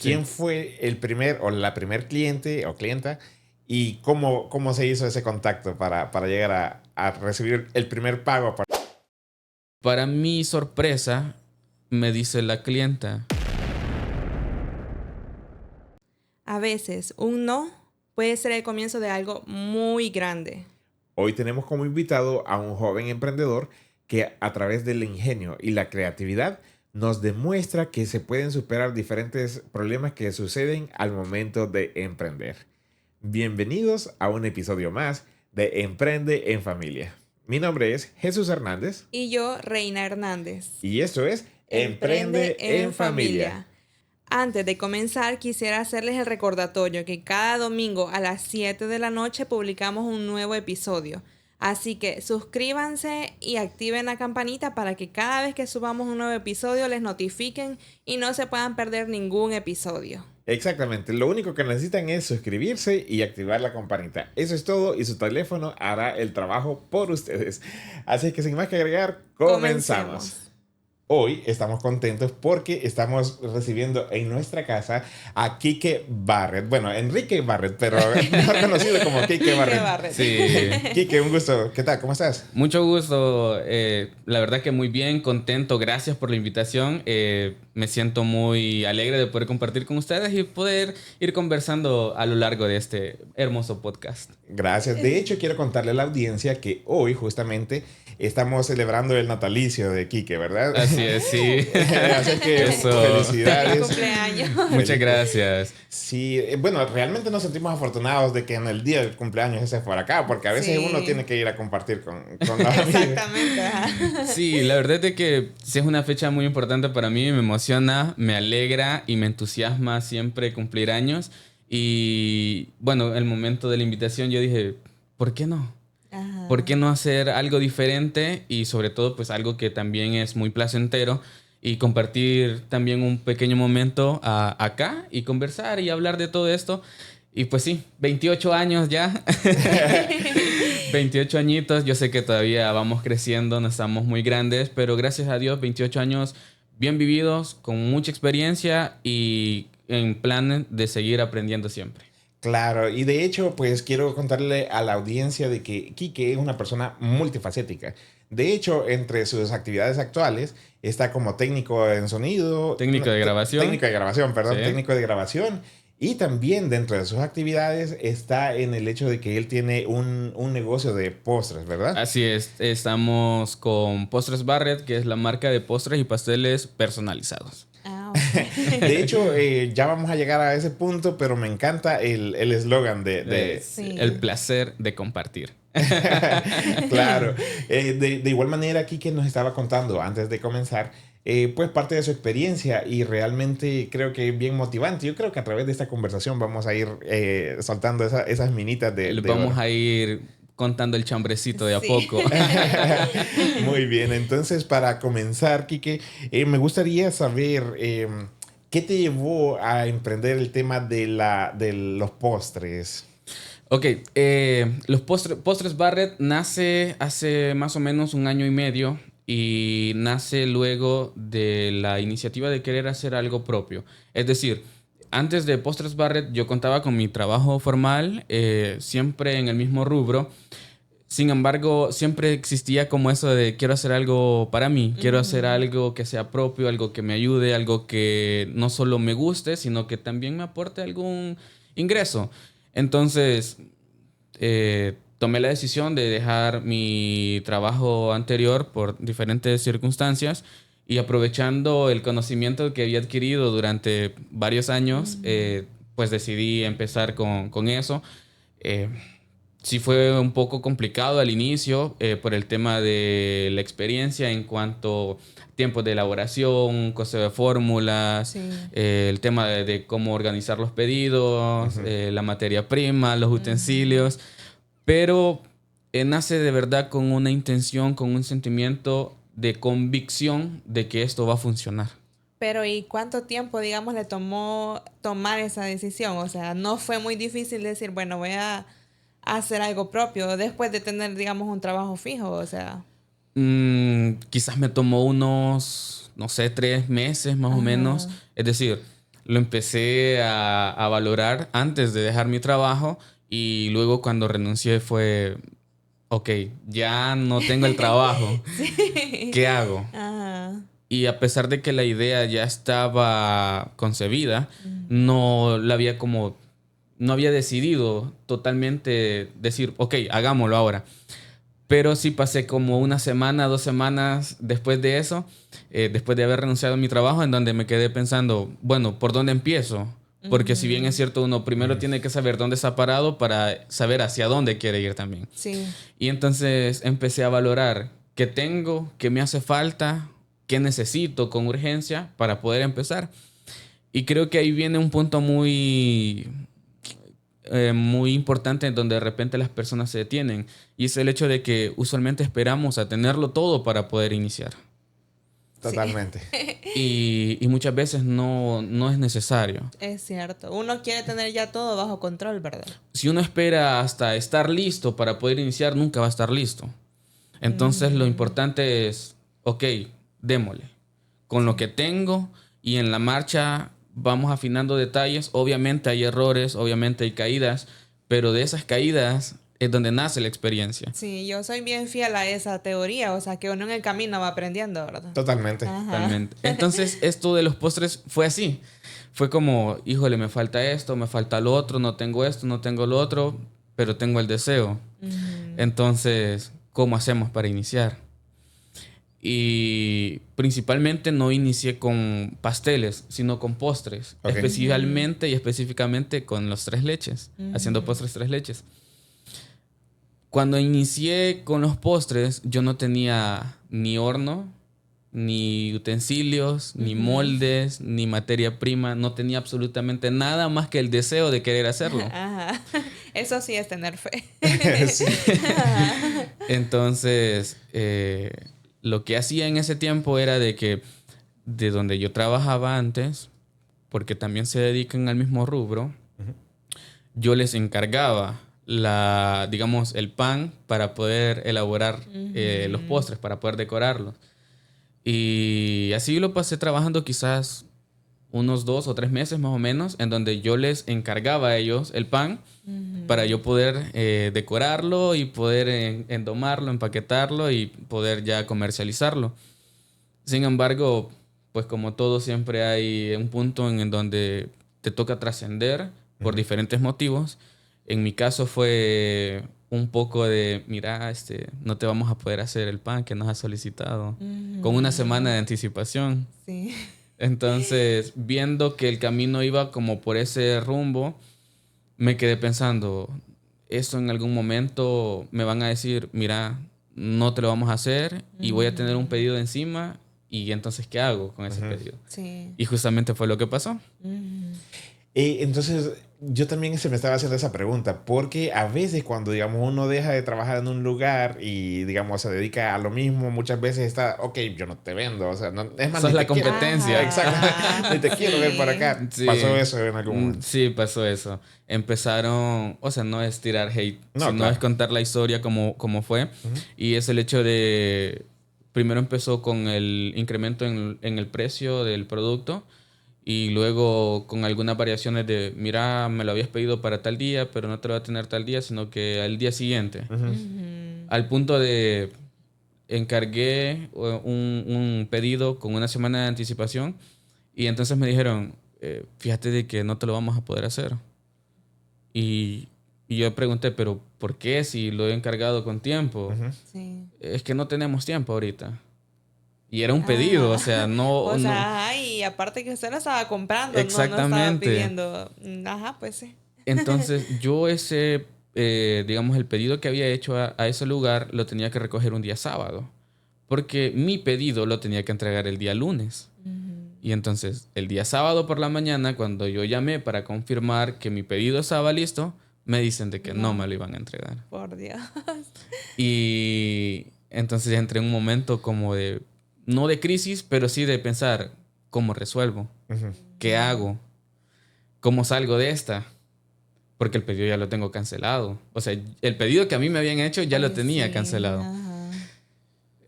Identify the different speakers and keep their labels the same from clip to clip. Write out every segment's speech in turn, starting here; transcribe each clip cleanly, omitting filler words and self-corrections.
Speaker 1: ¿Quién fue el primer o la primer cliente o clienta y cómo se hizo ese contacto para llegar a recibir el primer pago?
Speaker 2: Para mi sorpresa, me dice la clienta.
Speaker 3: A veces un no puede ser el comienzo de algo muy grande.
Speaker 1: Hoy tenemos como invitado a un joven emprendedor que a través del ingenio y la creatividad nos demuestra que se pueden superar diferentes problemas que suceden al momento de emprender. Bienvenidos a un episodio más de Emprende en Familia. Mi nombre es Jesús Hernández.
Speaker 3: Y yo, Reina Hernández.
Speaker 1: Y esto es Emprende en Familia.
Speaker 3: Antes de comenzar, quisiera hacerles el recordatorio que cada domingo a las 7 de la noche publicamos un nuevo episodio. Así que suscríbanse y activen la campanita para que cada vez que subamos un nuevo episodio les notifiquen y no se puedan perder ningún episodio.
Speaker 1: Exactamente, lo único que necesitan es suscribirse y activar la campanita. Eso es todo y su teléfono hará el trabajo por ustedes. Así que sin más que agregar, comenzamos. Hoy estamos contentos porque estamos recibiendo en nuestra casa a Quique Barrett. Bueno, Enrique Barrett, pero mejor conocido como Quique Barrett.
Speaker 2: Sí.
Speaker 1: Quique, un gusto. ¿Qué tal? ¿Cómo estás?
Speaker 2: Mucho gusto. La verdad que muy bien, contento. Gracias por la invitación. Me siento muy alegre de poder compartir con ustedes y poder ir conversando a lo largo de este hermoso podcast.
Speaker 1: Gracias. De hecho, quiero contarle a la audiencia que hoy justamente estamos celebrando el natalicio de Quique, ¿verdad?
Speaker 2: Así es, sí.
Speaker 1: Así que felicidades.
Speaker 3: Feliz cumpleaños.
Speaker 2: Muchas gracias.
Speaker 1: Sí, bueno, realmente nos sentimos afortunados de que en el día del cumpleaños ese fuera acá, porque a veces uno tiene que ir a compartir con los amigos.
Speaker 3: Exactamente. Ajá.
Speaker 2: Sí, la verdad es de que sí es una fecha muy importante para mí, me emociona, me alegra y me entusiasma siempre cumplir años. Y bueno, el momento de la invitación yo dije, ¿por qué no?
Speaker 3: Ajá.
Speaker 2: ¿Por qué no hacer algo diferente? Y sobre todo, pues algo que también es muy placentero y compartir también un pequeño momento acá y conversar y hablar de todo esto. Y pues sí, 28 años ya. 28 añitos, yo sé que todavía vamos creciendo, no estamos muy grandes, pero gracias a Dios, 28 años bien vividos, con mucha experiencia y en plan de seguir aprendiendo siempre.
Speaker 1: Claro, y de hecho, pues quiero contarle a la audiencia de que Quique es una persona multifacética. De hecho, entre sus actividades actuales está como técnico en sonido,
Speaker 2: Técnico de grabación.
Speaker 1: técnico de grabación, perdón,
Speaker 2: Sí.
Speaker 1: técnico de grabación. Y también dentro de sus actividades está en el hecho de que él tiene un negocio de postres, ¿verdad?
Speaker 2: Así es, estamos con Postres Barrett, que es la marca de postres y pasteles personalizados.
Speaker 3: Ah, ok.
Speaker 1: De hecho, ya vamos a llegar a ese punto, pero me encanta el eslogan de
Speaker 3: Sí.
Speaker 2: El placer de compartir.
Speaker 1: Claro. De igual manera, aquí que nos estaba contando antes de comenzar, pues parte de su experiencia y realmente creo que es bien motivante. Yo creo que a través de esta conversación vamos a ir soltando esas minitas de
Speaker 2: Vamos
Speaker 1: oro.
Speaker 2: a ir contando el chambrecito de a
Speaker 3: Sí.
Speaker 2: poco.
Speaker 1: Muy bien, entonces para comenzar, Quique, me gustaría saber qué te llevó a emprender el tema de los postres.
Speaker 2: Ok, los Postres Barrett nace hace más o menos un año y medio y nace luego de la iniciativa de querer hacer algo propio. Es decir, antes de Postres Barrett yo contaba con mi trabajo formal, siempre en el mismo rubro. Sin embargo, siempre existía como eso de quiero hacer algo para mí, quiero hacer algo que sea propio, algo que me ayude, algo que no solo me guste, sino que también me aporte algún ingreso. Entonces, tomé la decisión de dejar mi trabajo anterior por diferentes circunstancias y aprovechando el conocimiento que había adquirido durante varios años, pues decidí empezar con eso. Eh, Sí fue un poco complicado al inicio por el tema de la experiencia en cuanto a tiempos de elaboración, costo de fórmulas,
Speaker 3: Sí.
Speaker 2: el tema de cómo organizar los pedidos, la materia prima, los utensilios, pero nace de verdad con una intención, con un sentimiento de convicción de que esto va a funcionar.
Speaker 3: Pero ¿y cuánto tiempo, digamos, le tomó tomar esa decisión? O sea, no fue muy difícil decir, bueno, voy a hacer algo propio después de tener, digamos, un trabajo fijo, o sea.
Speaker 2: Quizás me tomó unos, no sé, 3 meses más o
Speaker 3: Ajá.
Speaker 2: menos. Es decir, lo empecé a valorar antes de dejar mi trabajo y luego cuando renuncié fue, ok, ya no tengo el trabajo,
Speaker 3: Sí.
Speaker 2: ¿qué hago?
Speaker 3: Ajá.
Speaker 2: Y a pesar de que la idea ya estaba concebida, no la había como, no había decidido totalmente decir, ok, hagámoslo ahora. Pero sí pasé como una semana, 2 semanas después de eso, después de haber renunciado a mi trabajo, en donde me quedé pensando, bueno, ¿por dónde empiezo? Porque si bien es cierto, uno primero tiene que saber dónde está parado para saber hacia dónde quiere ir también.
Speaker 3: Sí.
Speaker 2: Y entonces empecé a valorar qué tengo, qué me hace falta, qué necesito con urgencia para poder empezar. Y creo que ahí viene un punto muy importante en donde de repente las personas se detienen. Y es el hecho de que usualmente esperamos a tenerlo todo para poder iniciar.
Speaker 1: Totalmente.
Speaker 2: Y muchas veces no es necesario.
Speaker 3: Es cierto. Uno quiere tener ya todo bajo control, ¿verdad?
Speaker 2: Si uno espera hasta estar listo para poder iniciar, nunca va a estar listo. Entonces lo importante es, ok, démosle. Con lo que tengo y en la marcha vamos afinando detalles. Obviamente hay errores, obviamente hay caídas, pero de esas caídas es donde nace la experiencia.
Speaker 3: Sí, yo soy bien fiel a esa teoría, o sea, que uno en el camino va aprendiendo, ¿verdad?
Speaker 1: Totalmente.
Speaker 3: Ajá.
Speaker 2: Totalmente. Entonces esto de los postres fue así. Fue como, híjole, me falta esto, me falta lo otro, no tengo esto, no tengo lo otro, pero tengo el deseo. Entonces, ¿cómo hacemos para iniciar? Y principalmente no inicié con pasteles, sino con postres.
Speaker 1: Ok.
Speaker 2: Especialmente y específicamente con los 3 leches, haciendo postres 3 leches. Cuando inicié con los postres, yo no tenía ni horno, ni utensilios, ni moldes, ni materia prima. No tenía absolutamente nada más que el deseo de querer hacerlo.
Speaker 3: Ajá. Eso sí es tener fe.
Speaker 1: Sí.
Speaker 2: Entonces, lo que hacía en ese tiempo era de que de donde yo trabajaba antes, porque también se dedican al mismo rubro, yo les encargaba digamos, el pan para poder elaborar los postres, para poder decorarlos. Y así lo pasé trabajando quizás unos 2 o 3 meses más o menos, en donde yo les encargaba a ellos el pan para yo poder decorarlo y poder endomarlo, empaquetarlo y poder ya comercializarlo. Sin embargo, pues como todo, siempre hay un punto en donde te toca trascender por diferentes motivos. En mi caso fue un poco de, mira, no te vamos a poder hacer el pan que nos has solicitado con una semana de anticipación.
Speaker 3: Sí.
Speaker 2: Entonces, viendo que el camino iba como por ese rumbo, me quedé pensando, eso en algún momento me van a decir, mira, no te lo vamos a hacer y voy a tener un pedido encima y entonces, ¿qué hago con ese pedido?
Speaker 3: Sí.
Speaker 2: Y justamente fue lo que pasó.
Speaker 1: Y entonces yo también se me estaba haciendo esa pregunta, porque a veces cuando, digamos, uno deja de trabajar en un lugar y, digamos, se dedica a lo mismo, muchas veces está, ok, yo no te vendo, o sea, no, es más,
Speaker 2: Esa es
Speaker 1: ni
Speaker 2: la
Speaker 1: te quiero.
Speaker 2: competencia.
Speaker 1: Exacto, ni te quiero ver por acá.
Speaker 2: Sí.
Speaker 1: Pasó eso en algún momento.
Speaker 2: Sí, pasó eso. Empezaron, o sea, no es tirar hate,
Speaker 1: No,
Speaker 2: sino
Speaker 1: claro.
Speaker 2: es contar la historia como fue. Y es el hecho de, primero empezó con el incremento en el precio del producto y luego con algunas variaciones de, mira, me lo habías pedido para tal día, pero no te lo voy a tener tal día, sino que al día siguiente. Al punto de encargué un pedido con una semana de anticipación y entonces me dijeron, fíjate de que no te lo vamos a poder hacer. Y yo pregunté, pero ¿por qué si lo he encargado con tiempo?
Speaker 3: Sí.
Speaker 2: Es que no tenemos tiempo ahorita. Y era un pedido, o sea, no...
Speaker 3: O
Speaker 2: no-
Speaker 3: sea, ajá, y aparte que usted lo estaba comprando, no estaba
Speaker 2: Exactamente.
Speaker 3: pidiendo. Ajá, pues sí.
Speaker 2: Entonces yo digamos, el pedido que había hecho a ese lugar lo tenía que recoger un día sábado. Porque mi pedido lo tenía que entregar el día lunes. Y entonces, el día sábado por la mañana, cuando yo llamé para confirmar que mi pedido estaba listo, me dicen de que no me lo iban a entregar.
Speaker 3: Por Dios.
Speaker 2: Y entonces ya entré en un momento como de, no de crisis, pero sí de pensar, ¿cómo resuelvo? ¿Qué hago? ¿Cómo salgo de esta? Porque el pedido ya lo tengo cancelado. O sea, el pedido que a mí me habían hecho ya lo tenía
Speaker 3: Sí,
Speaker 2: cancelado.
Speaker 3: ajá.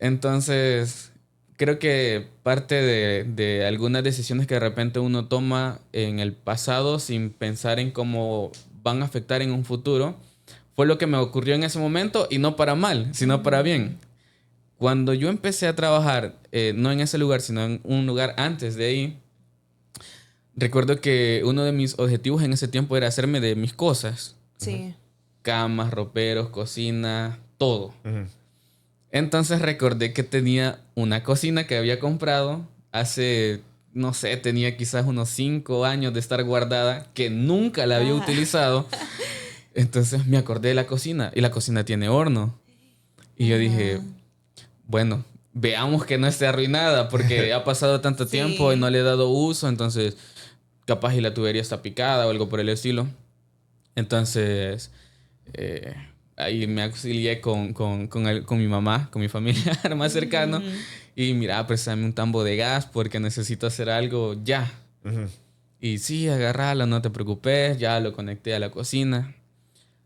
Speaker 2: Entonces, creo que parte de algunas decisiones que de repente uno toma en el pasado sin pensar en cómo van a afectar en un futuro, fue lo que me ocurrió en ese momento y no para mal, sino para bien. Cuando yo empecé a trabajar, no en ese lugar, sino en un lugar antes de ahí, recuerdo que uno de mis objetivos en ese tiempo era hacerme de mis cosas.
Speaker 3: Sí.
Speaker 2: Camas, roperos, cocina, todo.
Speaker 1: Ujú.
Speaker 2: Entonces recordé que tenía una cocina que había comprado hace, no sé, tenía quizás unos 5 años de estar guardada, que nunca la había utilizado. Entonces me acordé de la cocina y la cocina tiene horno. Y yo dije, bueno, veamos que no esté arruinada porque ha pasado tanto tiempo y no le he dado uso, entonces capaz y la tubería está picada o algo por el estilo. Entonces, ahí me auxilié con mi mamá, con mi familiar más cercano. Y mira, préstame un tambo de gas porque necesito hacer algo ya.
Speaker 1: Ujú.
Speaker 2: Y sí, agárrala, no te preocupes. Ya lo conecté a la cocina.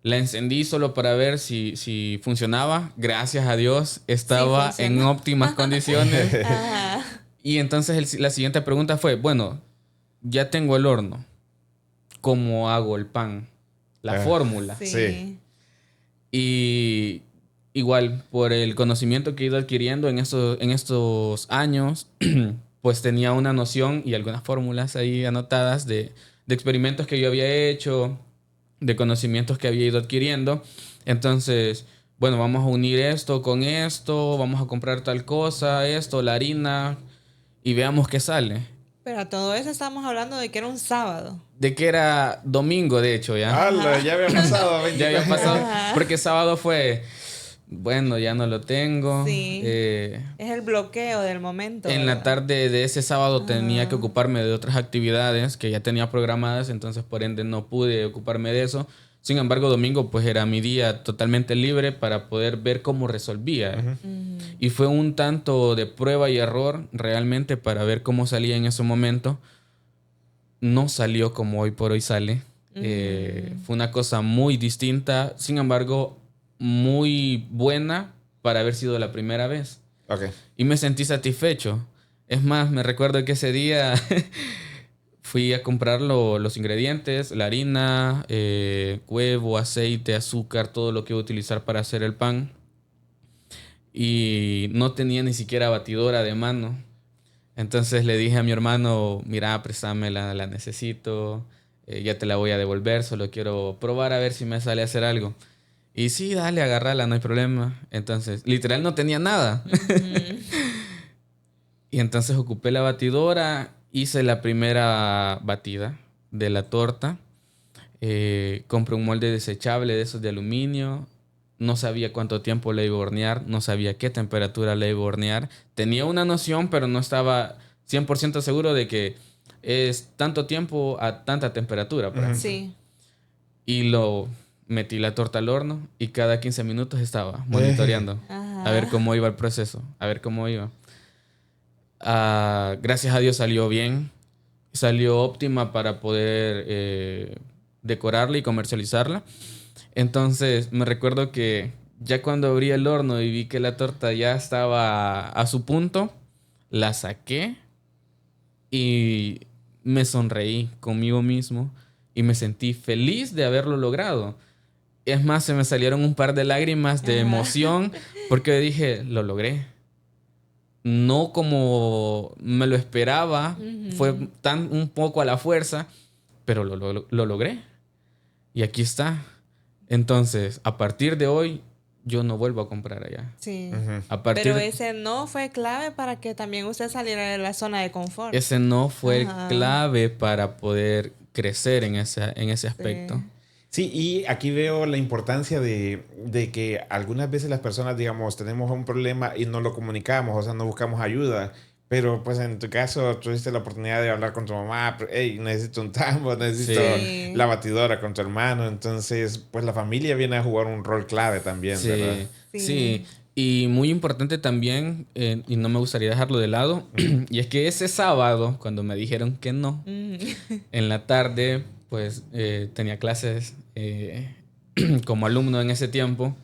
Speaker 2: La encendí solo para ver si funcionaba. Gracias a Dios, estaba
Speaker 3: Sí,
Speaker 2: en
Speaker 3: funcionó.
Speaker 2: óptimas condiciones.
Speaker 3: Ajá.
Speaker 2: Y entonces la siguiente pregunta fue, bueno, ya tengo el horno. ¿Cómo hago el pan? La
Speaker 1: Ah,
Speaker 2: fórmula.
Speaker 3: Sí.
Speaker 1: Sí.
Speaker 2: Y igual, por el conocimiento que he ido adquiriendo en estos años, pues tenía una noción y algunas fórmulas ahí anotadas de experimentos que yo había hecho, de conocimientos que había ido adquiriendo. Entonces, bueno, vamos a unir esto con esto, vamos a comprar tal cosa, esto, la harina, y veamos qué sale.
Speaker 3: Pero a todo eso estamos hablando de que era un sábado.
Speaker 2: De que era domingo, de hecho, ya.
Speaker 1: ¡Hala! Ya había pasado
Speaker 2: Ya había
Speaker 1: 24.
Speaker 2: pasado,
Speaker 3: Ajá.
Speaker 2: porque sábado fue, bueno, ya no lo tengo.
Speaker 3: Sí. Es el bloqueo del momento.
Speaker 2: En la
Speaker 3: ¿verdad?
Speaker 2: tarde de ese sábado tenía que ocuparme de otras actividades que ya tenía programadas, entonces por ende no pude ocuparme de eso. Sin embargo, domingo pues era mi día totalmente libre para poder ver cómo resolvía. Y fue un tanto de prueba y error realmente para ver cómo salía en ese momento. No salió como hoy por hoy sale. Fue una cosa muy distinta, sin embargo, muy buena para haber sido la primera vez.
Speaker 1: Ok.
Speaker 2: Y me sentí satisfecho. Es más, me recuerdo que ese día fui a comprar los ingredientes, la harina, huevo, aceite, azúcar, todo lo que iba a utilizar para hacer el pan. Y no tenía ni siquiera batidora de mano. Entonces le dije a mi hermano, mira, préstamela, la necesito, ya te la voy a devolver, solo quiero probar a ver si me sale a hacer algo. Y sí, dale, agárrala, no hay problema. Entonces, literal no tenía nada. Y entonces ocupé la batidora, hice la primera batida de la torta. Compré un molde desechable de esos de aluminio. No sabía cuánto tiempo le iba a hornear, no sabía qué temperatura le iba a hornear. Tenía una noción, pero no estaba 100% seguro de que es tanto tiempo a tanta temperatura, por ejemplo.
Speaker 3: Sí.
Speaker 2: Y lo metí la torta al horno y cada 15 minutos estaba monitoreando a ver cómo iba el proceso, a ver cómo iba. Gracias a Dios salió bien, salió óptima para poder decorarla y comercializarla. Entonces me recuerdo que ya cuando abrí el horno y vi que la torta ya estaba a su punto, la saqué y me sonreí conmigo mismo y me sentí feliz de haberlo logrado. Es más, se me salieron un par de lágrimas de emoción porque dije, lo logré. No como me lo esperaba, fue un poco a la fuerza, pero lo logré. Y aquí está. Entonces, a partir de hoy, yo no vuelvo a comprar allá.
Speaker 3: Sí.
Speaker 2: A partir
Speaker 3: Pero ese no fue clave para que también usted saliera de la zona de confort.
Speaker 2: ese no fue
Speaker 3: Ajá.
Speaker 2: clave para poder crecer en ese aspecto.
Speaker 1: Sí, y aquí veo la importancia de que algunas veces las personas, digamos, tenemos un problema y no lo comunicamos, o sea, no buscamos ayuda. Pero pues en tu caso tuviste la oportunidad de hablar con tu mamá, hey, necesito un tambo, necesito
Speaker 3: Sí.
Speaker 1: la batidora con tu hermano. Entonces, pues la familia viene a jugar un rol clave también, ¿verdad?
Speaker 2: Sí,
Speaker 3: Sí.
Speaker 2: sí. Y muy importante también, y no me gustaría dejarlo de lado, y es que ese sábado, cuando me dijeron que no, en la tarde, pues tenía clases como alumno en ese tiempo.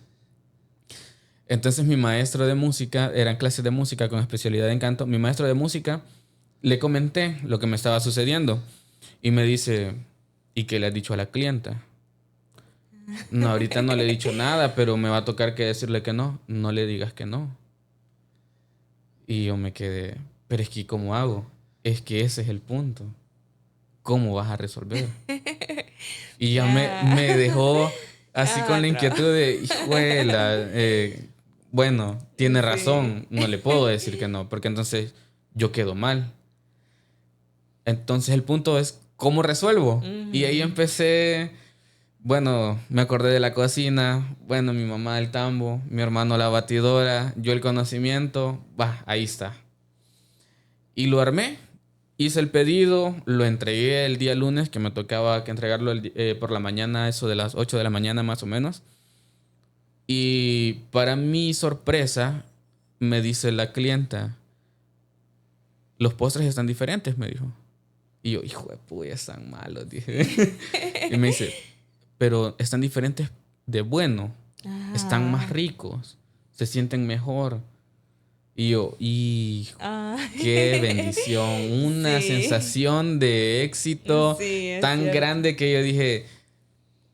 Speaker 2: Entonces mi maestro de música, eran clases de música con especialidad en canto, mi maestro de música le comenté lo que me estaba sucediendo y me dice, ¿y qué le has dicho a la clienta? No, ahorita no le he dicho nada, pero me va a tocar que decirle que no. No le digas que no. Y yo me quedé, pero es que ¿cómo hago? Es que ese es el punto. ¿Cómo vas a resolver? Y ya me dejó así con la inquietud de, hijuela, bueno, tiene razón, no le puedo decir que no, porque entonces yo quedo mal. Entonces el punto es, ¿cómo resuelvo? Y ahí empecé, bueno, me acordé de la cocina, bueno, mi mamá el tambo, mi hermano la batidora, yo el conocimiento, ahí está. Y lo armé, hice el pedido, lo entregué el día lunes, que me tocaba que entregarlo por la mañana, eso de las 8 de la mañana más o menos. Y para mi sorpresa, me dice la clienta, los postres están diferentes, me dijo. Y yo, hijo de puya, están malos, dije. Y me dice, pero están diferentes de bueno. Están más ricos. Se sienten mejor. Y yo, hijo, qué bendición. Una sensación de éxito tan grande que yo dije,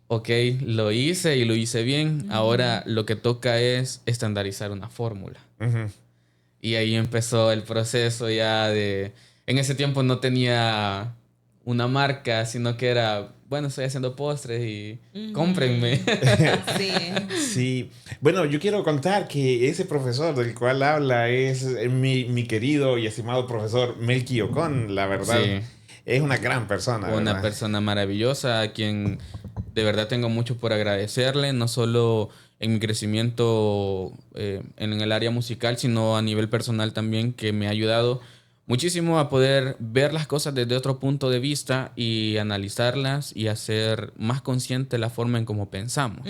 Speaker 2: ok, lo hice y lo hice bien. Ahora lo que toca es estandarizar una fórmula. Y ahí empezó el proceso ya de... En ese tiempo no tenía una marca, sino que era, bueno, estoy haciendo postres y cómprenme.
Speaker 3: Sí.
Speaker 1: Sí. Bueno, yo quiero contar que ese profesor del cual habla es mi querido y estimado profesor Melqui Ocón, la verdad.
Speaker 2: Sí.
Speaker 1: Es una gran persona,
Speaker 2: Una
Speaker 1: ¿verdad?
Speaker 2: persona maravillosa a quien de verdad tengo mucho por agradecerle, no solo en mi crecimiento en el área musical, sino a nivel personal también, que me ha ayudado muchísimo a poder ver las cosas desde otro punto de vista y analizarlas y hacer más consciente la forma en cómo pensamos.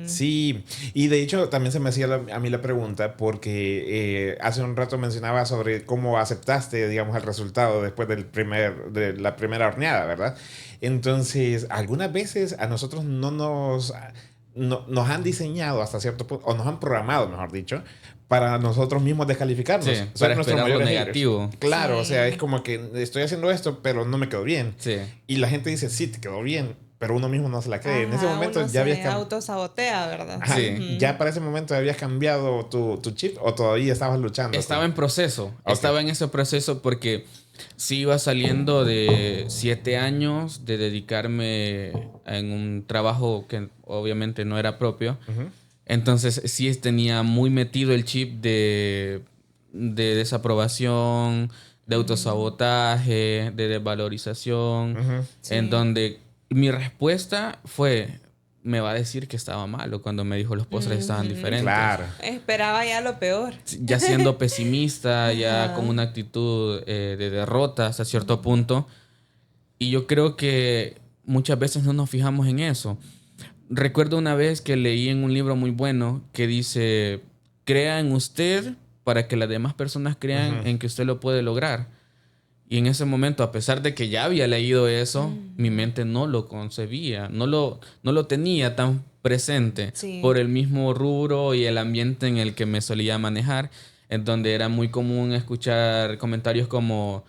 Speaker 1: Sí, y de hecho también se me hacía a mí la pregunta porque hace un rato mencionaba sobre cómo aceptaste, digamos, el resultado después de la primera horneada, ¿verdad? Entonces, algunas veces a nosotros nos han diseñado hasta cierto punto, o nos han programado, mejor dicho, para nosotros mismos descalificarnos.
Speaker 2: Sí, para esperar lo
Speaker 1: mayores
Speaker 2: negativo.
Speaker 1: haters. Claro,
Speaker 3: Sí.
Speaker 1: o sea, es como que estoy haciendo esto, pero no me quedó bien.
Speaker 2: Sí.
Speaker 1: Y la gente dice, sí, te quedó bien, pero uno mismo no se la cree. En ese momento
Speaker 3: uno
Speaker 1: ya habías
Speaker 3: se autosabotea, ¿verdad?
Speaker 1: Ajá,
Speaker 2: Sí.
Speaker 1: ¿ya para ese momento habías cambiado tu chip o todavía estabas luchando?
Speaker 2: Estaba en proceso.
Speaker 1: Ok.
Speaker 2: Estaba en ese proceso porque sí iba saliendo de 7 años de dedicarme en un trabajo que obviamente no era propio.
Speaker 1: Ujú.
Speaker 2: Entonces sí tenía muy metido el chip de desaprobación, de autosabotaje, de desvalorización,
Speaker 1: Ujú.
Speaker 2: en donde mi respuesta fue, me va a decir que estaba malo cuando me dijo los postres estaban diferentes.
Speaker 1: Claro.
Speaker 3: Esperaba ya lo peor.
Speaker 2: Ya siendo pesimista, ya con una actitud de derrota hasta cierto punto. Y yo creo que muchas veces no nos fijamos en eso. Recuerdo una vez que leí en un libro muy bueno que dice, crea en usted para que las demás personas crean en que usted lo puede lograr. Y en ese momento, a pesar de que ya había leído eso, mi mente no lo concebía, no lo tenía tan presente por el mismo rubro y el ambiente en el que me solía manejar, en donde era muy común escuchar comentarios como,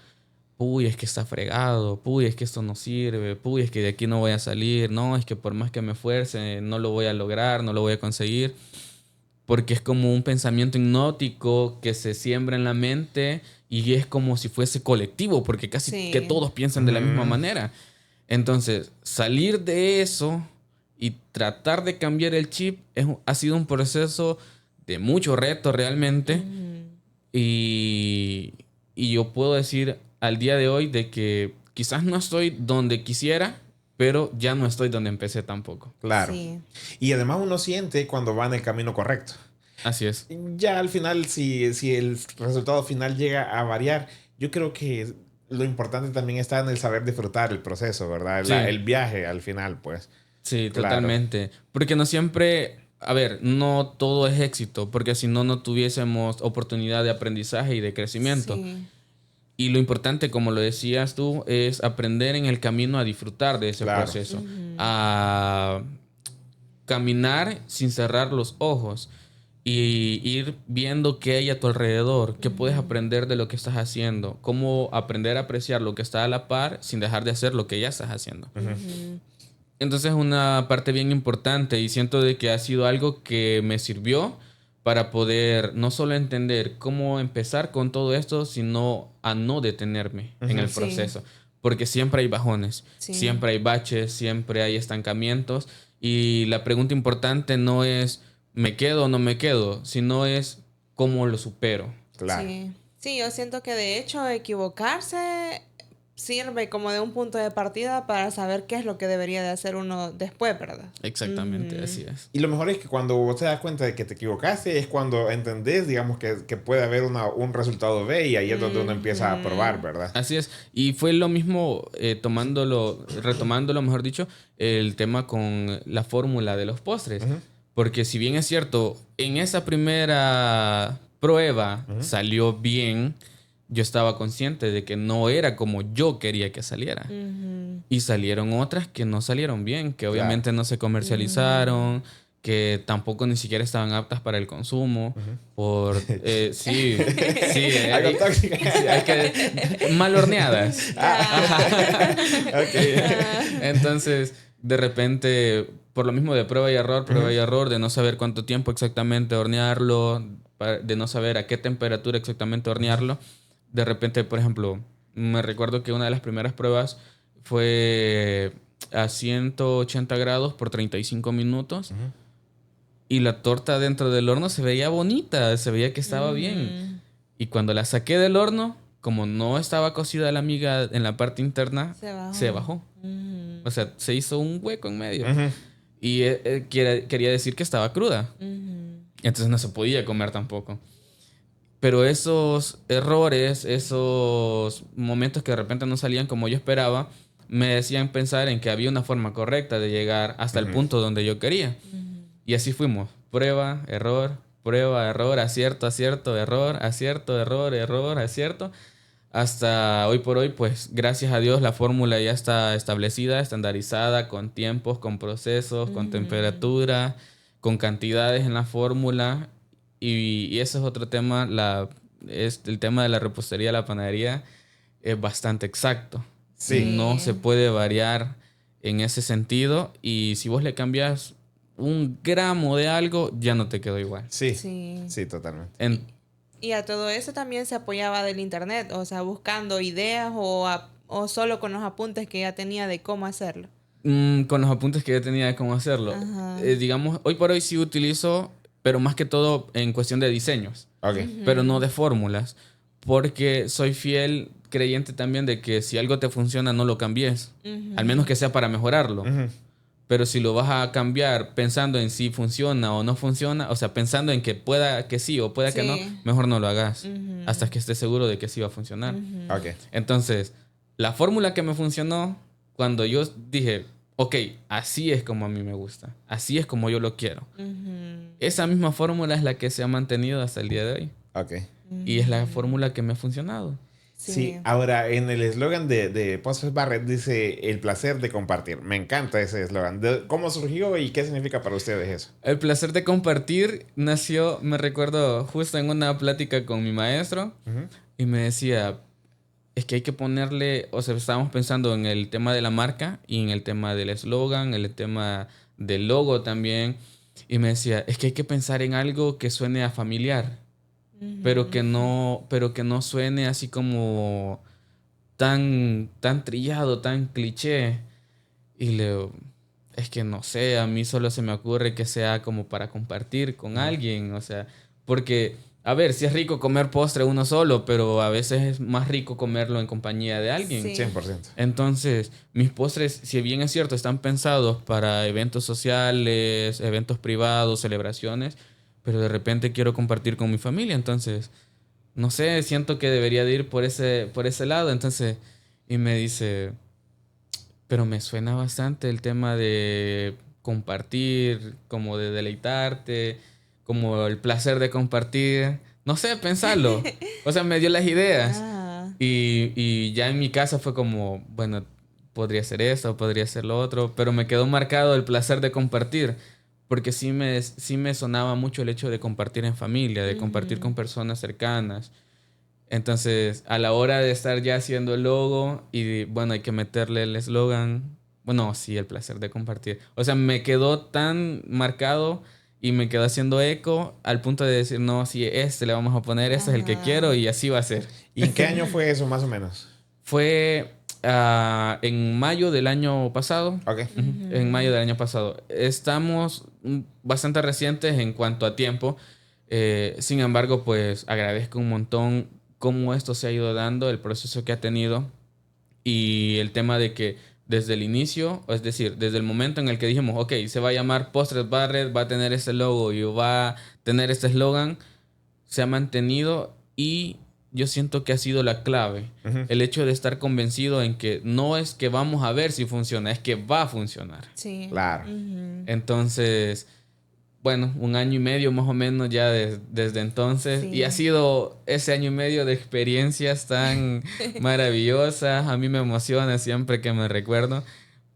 Speaker 2: uy, es que está fregado, uy, es que esto no sirve, uy, es que de aquí no voy a salir, no, es que por más que me esfuerce, no lo voy a lograr, no lo voy a conseguir, porque es como un pensamiento hipnótico que se siembra en la mente y es como si fuese colectivo, porque casi que todos piensan de la misma manera. Entonces, salir de eso y tratar de cambiar el chip ha sido un proceso de mucho reto realmente. Y yo puedo decir al día de hoy de que quizás no estoy donde quisiera, pero ya no estoy donde empecé tampoco.
Speaker 1: Claro.
Speaker 3: Sí.
Speaker 1: Y además uno siente cuando va en el camino correcto.
Speaker 2: Así es.
Speaker 1: Ya al final, si el resultado final llega a variar, yo creo que lo importante también está en el saber disfrutar el proceso, ¿verdad?
Speaker 2: Sí.
Speaker 1: El viaje al final, pues.
Speaker 2: Sí,
Speaker 1: Claro.
Speaker 2: totalmente. Porque no siempre, a ver, no todo es éxito, porque si no, no tuviésemos oportunidad de aprendizaje y de crecimiento.
Speaker 3: Sí.
Speaker 2: Y lo importante, como lo decías tú, es aprender en el camino a disfrutar de ese
Speaker 1: Claro.
Speaker 2: proceso. A caminar sin cerrar los ojos. y ir viendo qué hay a tu alrededor, qué puedes aprender de lo que estás haciendo, cómo aprender a apreciar lo que está a la par sin dejar de hacer lo que ya estás haciendo. Entonces es una parte bien importante y siento de que ha sido algo que me sirvió para poder no solo entender cómo empezar con todo esto, sino a no detenerme en el proceso. Porque siempre hay bajones, siempre hay baches, siempre hay estancamientos. Y la pregunta importante no es ¿me quedo o no me quedo? Sino es ¿cómo lo supero?
Speaker 1: Claro.
Speaker 3: Sí, yo siento que de hecho equivocarse sirve como de un punto de partida para saber qué es lo que debería de hacer uno después, ¿verdad?
Speaker 2: Exactamente, así es.
Speaker 1: Y lo mejor es que cuando vos te das cuenta de que te equivocaste es cuando entendés, digamos, que puede haber un resultado B y ahí es donde uno empieza a probar, ¿verdad?
Speaker 2: Así es. Y fue lo mismo, retomándolo, mejor dicho, el tema con la fórmula de los postres. Porque si bien es cierto, en esa primera prueba salió bien, yo estaba consciente de que no era como yo quería que saliera. Y salieron otras que no salieron bien, que obviamente no se comercializaron, que tampoco ni siquiera estaban aptas para el consumo. Sí,
Speaker 1: Algo tóxico.
Speaker 2: hay que mal horneadas. Entonces, de repente, por lo mismo de prueba y error, de no saber cuánto tiempo exactamente hornearlo, de no saber a qué temperatura exactamente hornearlo, de repente, por ejemplo, me recuerdo que una de las primeras pruebas fue a 180 grados por 35 minutos. Y la torta dentro del horno se veía bonita, se veía que estaba bien. Y cuando la saqué del horno, como no estaba cocida la miga en la parte interna, se bajó. O sea, se hizo un hueco en medio. Y quería decir que estaba cruda. Entonces no se podía comer tampoco. Pero esos errores, esos momentos que de repente no salían como yo esperaba, me decían pensar en que había una forma correcta de llegar hasta el punto donde yo quería. Y así fuimos. Prueba, error, acierto, error, acierto, error, acierto. Hasta hoy por hoy, pues gracias a Dios la fórmula ya está establecida, estandarizada, con tiempos, con procesos, con temperatura, con cantidades en la fórmula. Y ese es otro tema, el tema de la repostería, la panadería, es bastante exacto.
Speaker 1: Sí.
Speaker 2: No se puede variar en ese sentido y si vos le cambias 1 gramo de algo, ya no te quedó igual.
Speaker 1: Sí, totalmente.
Speaker 3: Y a todo eso también se apoyaba del internet, o sea, buscando ideas o solo con los apuntes que ya tenía de cómo hacerlo.
Speaker 2: Con los apuntes que ya tenía de cómo hacerlo. Digamos, hoy por hoy sí utilizo, pero más que todo en cuestión de diseños. Pero no de fórmulas. Porque soy fiel creyente también de que si algo te funciona, no lo cambies. Al menos que sea para mejorarlo. Pero si lo vas a cambiar pensando en si funciona o no funciona, o sea, pensando en que pueda que sí o pueda que no, mejor no lo hagas. Hasta que estés seguro de que sí va a funcionar. Entonces, la fórmula que me funcionó, cuando yo dije, ok, así es como a mí me gusta. Así es como yo lo quiero. Esa misma fórmula es la que se ha mantenido hasta el día de hoy. Y es la fórmula que me ha funcionado.
Speaker 1: Sí, ahora en el eslogan de Postres Barrett dice el placer de compartir. Me encanta ese eslogan. ¿Cómo surgió y qué significa para ustedes eso?
Speaker 2: El placer de compartir nació, me recuerdo, justo en una plática con mi maestro. Y me decía, es que hay que ponerle, o sea, estábamos pensando en el tema de la marca y en el tema del eslogan, el tema del logo también. Y me decía, es que hay que pensar en algo que suene a familiar. Pero que no suene así como tan trillado, tan cliché. Y le digo, es que no sé, a mí solo se me ocurre que sea como para compartir con alguien. O sea, porque, a ver, sí es rico comer postre uno solo, pero a veces es más rico comerlo en compañía de alguien.
Speaker 1: 100%.
Speaker 2: Entonces, mis postres, si bien es cierto, están pensados para eventos sociales, eventos privados, celebraciones, pero de repente quiero compartir con mi familia, entonces, no sé, siento que debería de ir por ese lado, entonces, y me dice, pero me suena bastante el tema de compartir, como de deleitarte, como el placer de compartir, no sé, pensarlo, o sea, me dio las ideas, y ya en mi casa fue como, bueno, podría ser esto, podría ser lo otro, pero me quedó marcado el placer de compartir. porque sí me sonaba mucho el hecho de compartir en familia, de compartir con personas cercanas. Entonces, a la hora de estar ya haciendo el logo y bueno, hay que meterle el eslogan, bueno, sí, el placer de compartir. O sea, me quedó tan marcado y me quedó haciendo eco al punto de decir, no, sí, le vamos a poner, este es el que quiero y así va a ser.
Speaker 1: ¿Y en qué año fue eso, más o menos?
Speaker 2: Fue en mayo del año pasado.
Speaker 1: Ok.
Speaker 2: En mayo del año pasado. Estamos bastante recientes en cuanto a tiempo. Sin embargo, pues agradezco un montón cómo esto se ha ido dando, el proceso que ha tenido y el tema de que desde el inicio, es decir, desde el momento en el que dijimos, ok, se va a llamar Postres Barrett, va a tener este logo y va a tener este eslogan, se ha mantenido y yo siento que ha sido la clave. El hecho de estar convencido en que no es que vamos a ver si funciona, es que va a funcionar.
Speaker 3: Sí.
Speaker 1: Claro.
Speaker 2: Entonces, bueno, 1 año y medio más o menos ya desde entonces.
Speaker 3: Sí.
Speaker 2: Y ha sido ese año y medio de experiencias tan maravillosas. A mí me emociona siempre que me recuerdo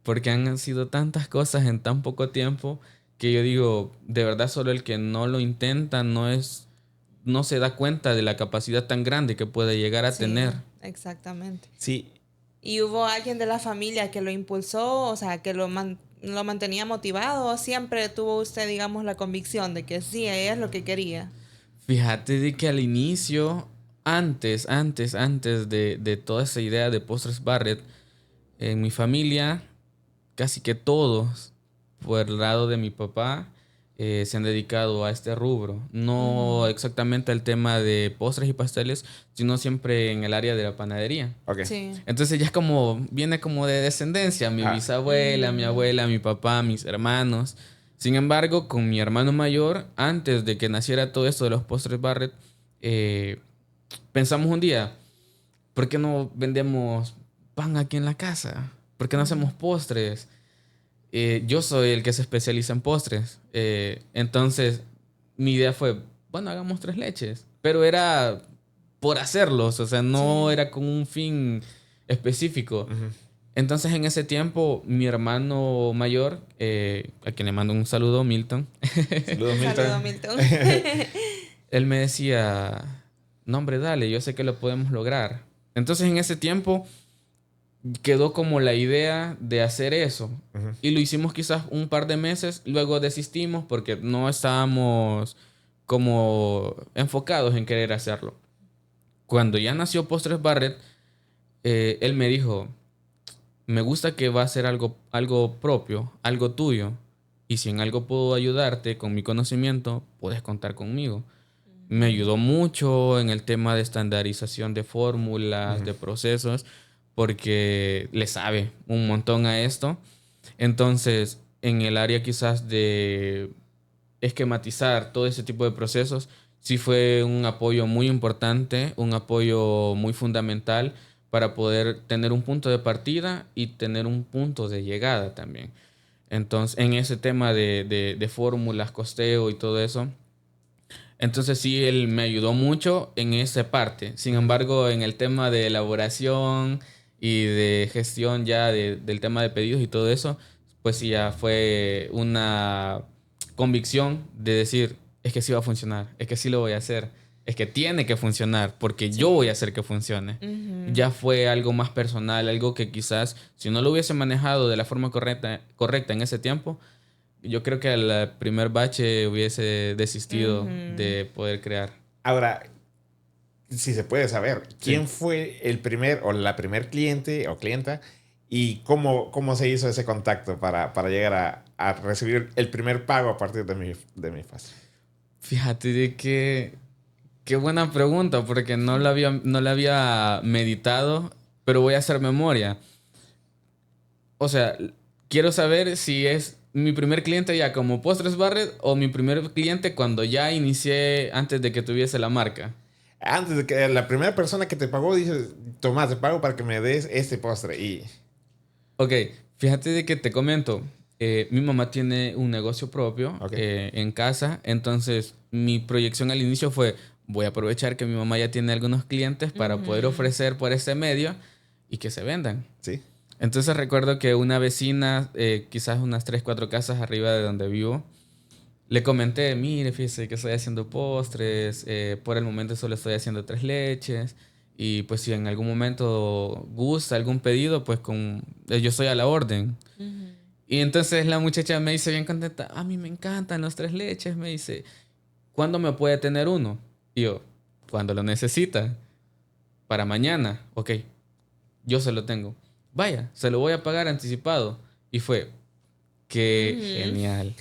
Speaker 2: porque han sido tantas cosas en tan poco tiempo que yo digo, de verdad solo el que no lo intenta no se da cuenta de la capacidad tan grande que puede llegar a tener.
Speaker 3: Exactamente.
Speaker 1: Sí.
Speaker 3: ¿Y hubo alguien de la familia que lo impulsó, o sea, que lo mantenía motivado, o siempre tuvo usted, digamos, la convicción de que sí, ella es lo que quería?
Speaker 2: Fíjate de que al inicio, antes de toda esa idea de Postres Barrett, en mi familia, casi que todos, por el lado de mi papá, se han dedicado a este rubro. No exactamente al tema de postres y pasteles, sino siempre en el área de la panadería.
Speaker 1: Ok.
Speaker 3: Sí.
Speaker 2: Entonces ya viene como de descendencia, mi bisabuela, mi abuela, mi papá, mis hermanos. Sin embargo, con mi hermano mayor, antes de que naciera todo esto de los Postres Barrett, pensamos un día, ¿por qué no vendemos pan aquí en la casa? ¿Por qué no hacemos postres? Yo soy el que se especializa en postres. Entonces, mi idea fue, bueno, hagamos 3 leches. Pero era por hacerlos, o sea, no era con un fin específico. Entonces, en ese tiempo, mi hermano mayor, a quien le mando un saludo, Milton.
Speaker 1: Saludos, Milton.
Speaker 3: Saludos, Milton.
Speaker 2: Él me decía, no, hombre, dale, yo sé que lo podemos lograr. Entonces, en ese tiempo quedó como la idea de hacer eso. Y lo hicimos quizás un par de meses, luego desistimos porque no estábamos como enfocados en querer hacerlo. Cuando ya nació Postres Barrett, él me dijo, me gusta que va a ser algo propio, algo tuyo. Y si en algo puedo ayudarte con mi conocimiento, puedes contar conmigo. Me ayudó mucho en el tema de estandarización de fórmulas, de procesos, porque le sabe un montón a esto. Entonces, en el área quizás de esquematizar todo ese tipo de procesos, sí fue un apoyo muy importante, un apoyo muy fundamental para poder tener un punto de partida y tener un punto de llegada también. Entonces, en ese tema de fórmulas, costeo y todo eso, entonces sí, él me ayudó mucho en esa parte. Sin embargo, en el tema de elaboración y de gestión ya del tema de pedidos y todo eso, pues sí, ya fue una convicción de decir, es que sí va a funcionar, es que sí lo voy a hacer, es que tiene que funcionar porque yo voy a hacer que funcione. Ya fue algo más personal, algo que quizás si no lo hubiese manejado de la forma correcta en ese tiempo, yo creo que al primer bache hubiese desistido de poder crear.
Speaker 1: Ahora, si se puede saber, ¿quién fue el primer o la primer cliente o clienta y cómo se hizo ese contacto para llegar a recibir el primer pago a partir de mi fase?
Speaker 2: Fíjate de que qué buena pregunta porque no la había meditado, pero voy a hacer memoria. O sea, quiero saber si es mi primer cliente ya como Postres Barrett o mi primer cliente cuando ya inicié antes de que tuviese la marca.
Speaker 1: Antes de que la primera persona que te pagó dice, Tomás, te pago para que me des este postre. Y...
Speaker 2: Ok, fíjate de que te comento. Mi mamá tiene un negocio propio en casa. Entonces, mi proyección al inicio fue, voy a aprovechar que mi mamá ya tiene algunos clientes para poder ofrecer por este medio y que se vendan.
Speaker 1: Sí.
Speaker 2: Entonces recuerdo que una vecina, quizás unas 3, 4 casas arriba de donde vivo, Le comenté, mire, fíjese que estoy haciendo postres, por el momento solo estoy haciendo 3 leches y pues si en algún momento gusta algún pedido, pues yo estoy a la orden.
Speaker 3: Ujú.
Speaker 2: Y entonces la muchacha me dice bien contenta, a mí me encantan los 3 leches, me dice, ¿cuándo me puede tener uno? Y yo, cuando lo necesita, para mañana, ok, yo se lo tengo. Vaya, se lo voy a pagar anticipado. Y fue, qué genial.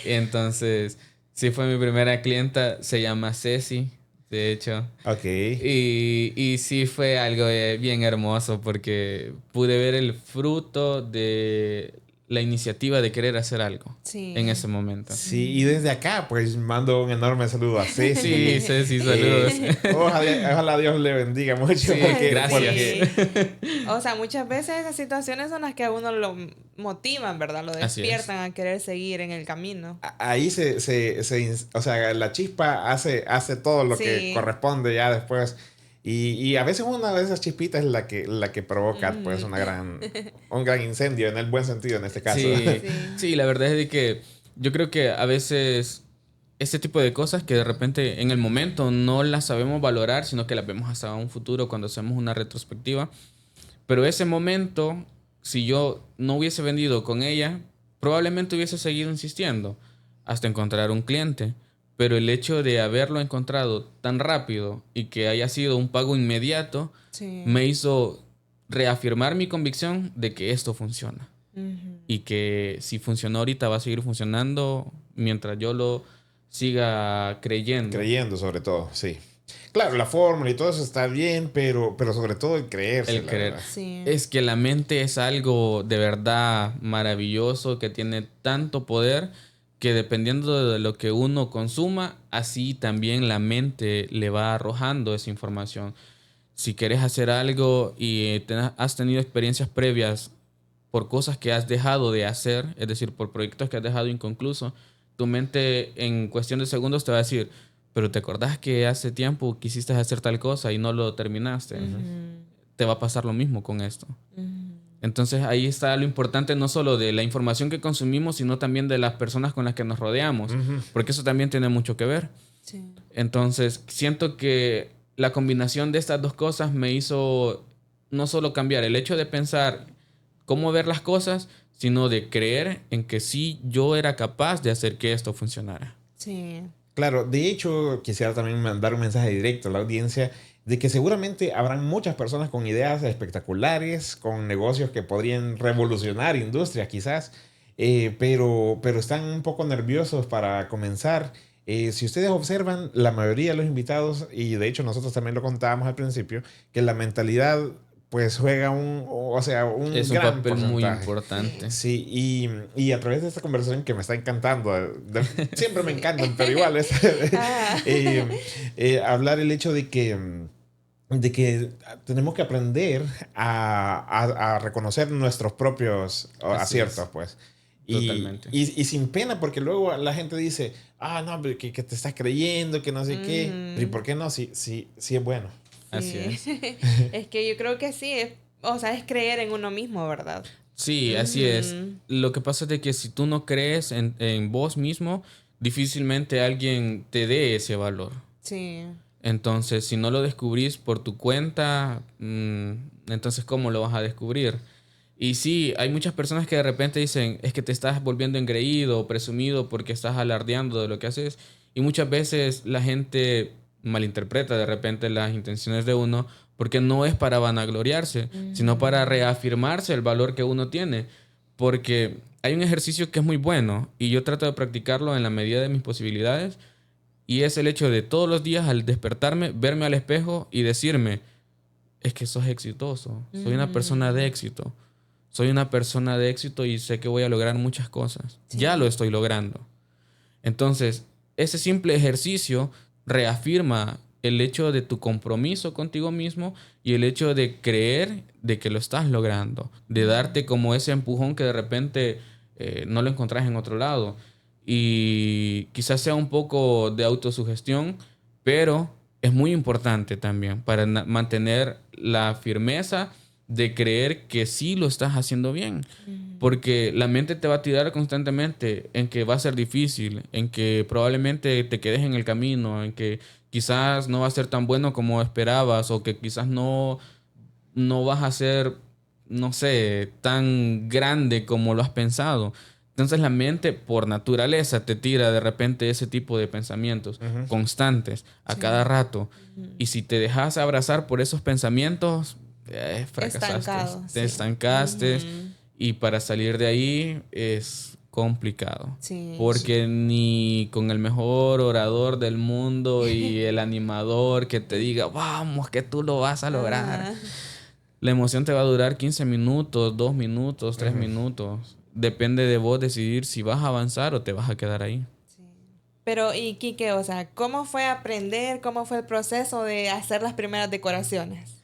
Speaker 2: Entonces, sí fue mi primera clienta, se llama Ceci, de hecho.
Speaker 1: Ok.
Speaker 2: Y sí fue algo bien hermoso porque pude ver el fruto de la iniciativa de querer hacer algo
Speaker 3: Sí.
Speaker 2: en ese momento.
Speaker 1: Sí, y desde acá, pues mando un enorme saludo a Ceci.
Speaker 2: Sí, Ceci, saludos.
Speaker 1: Ojalá Dios le bendiga mucho.
Speaker 2: Sí, gracias.
Speaker 3: Sí. O sea, muchas veces esas situaciones son las que a uno lo motivan, ¿verdad? Lo
Speaker 2: Así
Speaker 3: despiertan a querer seguir en el camino.
Speaker 1: Ahí o sea, la chispa hace todo lo que corresponde ya después. Y a veces una de esas chispitas es la que provoca pues un gran incendio, en el buen sentido en este caso.
Speaker 2: Sí, sí, la verdad es de que yo creo que a veces este tipo de cosas que de repente en el momento no las sabemos valorar, sino que las vemos hasta un futuro cuando hacemos una retrospectiva. Pero ese momento, si yo no hubiese vendido con ella, probablemente hubiese seguido insistiendo hasta encontrar un cliente. Pero el hecho de haberlo encontrado tan rápido y que haya sido un pago inmediato, me hizo reafirmar mi convicción de que esto funciona. Y que si funcionó ahorita va a seguir funcionando mientras yo lo siga creyendo.
Speaker 1: Creyendo sobre todo, sí. Claro, la fórmula y todo eso está bien, pero sobre todo el creerse.
Speaker 2: El creer. Sí. Es que la mente es algo de verdad maravilloso que tiene tanto poder que dependiendo de lo que uno consuma, así también la mente le va arrojando esa información. Si quieres hacer algo y has tenido experiencias previas por cosas que has dejado de hacer, es decir, por proyectos que has dejado inconclusos, tu mente en cuestión de segundos te va a decir, pero ¿te acordás que hace tiempo quisiste hacer tal cosa y no lo terminaste? Te va a pasar lo mismo con esto. Entonces ahí está lo importante no solo de la información que consumimos, sino también de las personas con las que nos rodeamos, porque eso también tiene mucho que ver. Sí. Entonces siento que la combinación de estas dos cosas me hizo no solo cambiar el hecho de pensar cómo ver las cosas, sino de creer en que sí yo era capaz de hacer que esto funcionara.
Speaker 3: Sí.
Speaker 1: Claro, de hecho quisiera también mandar un mensaje directo a la audiencia de que seguramente habrán muchas personas con ideas espectaculares, con negocios que podrían revolucionar industrias quizás, pero están un poco nerviosos para comenzar. Si ustedes observan, la mayoría de los invitados, y de hecho nosotros también lo contábamos al principio, que la mentalidad pues juega un gran
Speaker 2: papel
Speaker 1: porcentaje.
Speaker 2: Muy importante.
Speaker 1: Sí, y a través de esta conversación que me está encantando, siempre me encantan, pero igual es hablar el hecho de que tenemos que aprender a reconocer nuestros propios aciertos, pues.
Speaker 2: Totalmente.
Speaker 1: Y sin pena, porque luego la gente dice, no, que te estás creyendo, que no sé qué. ¿Y por qué no? Sí es bueno.
Speaker 2: Así es.
Speaker 3: Es que yo creo que sí, es creer en uno mismo, ¿verdad?
Speaker 2: Sí, así es. Lo que pasa es de que si tú no crees en vos mismo, difícilmente alguien te dé ese valor.
Speaker 3: Sí.
Speaker 2: Entonces, si no lo descubrís por tu cuenta, entonces ¿cómo lo vas a descubrir? Y sí, hay muchas personas que de repente dicen, es que te estás volviendo engreído o presumido porque estás alardeando de lo que haces. Y muchas veces la gente malinterpreta de repente las intenciones de uno porque no es para vanagloriarse, sino para reafirmarse el valor que uno tiene. Porque hay un ejercicio que es muy bueno y yo trato de practicarlo en la medida de mis posibilidades y es el hecho de todos los días al despertarme, verme al espejo y decirme, es que sos exitoso, soy una persona de éxito. Soy una persona de éxito y sé que voy a lograr muchas cosas. Sí. Ya lo estoy logrando. Entonces, ese simple ejercicio reafirma el hecho de tu compromiso contigo mismo y el hecho de creer de que lo estás logrando, de darte como ese empujón que de repente no lo encontrás en otro lado. Y quizás sea un poco de autosugestión, pero es muy importante también para mantener la firmeza de creer que sí lo estás haciendo bien. Porque la mente te va a tirar constantemente en que va a ser difícil, en que probablemente te quedes en el camino, en que quizás no va a ser tan bueno como esperabas o que quizás no vas a ser, no sé, tan grande como lo has pensado. Entonces la mente por naturaleza te tira de repente ese tipo de pensamientos constantes a cada rato. Y si te dejas abrazar por esos pensamientos, fracasaste. Te estancaste. Y para salir de ahí es complicado.
Speaker 3: Sí.
Speaker 2: Porque ni con el mejor orador del mundo y el animador que te diga, vamos, que tú lo vas a lograr. La emoción te va a durar 15 minutos, 2 minutos, 3 minutos. Depende de vos decidir si vas a avanzar o te vas a quedar ahí.
Speaker 3: Sí. Pero, y Quique, o sea, ¿cómo fue aprender? ¿Cómo fue el proceso de hacer las primeras decoraciones?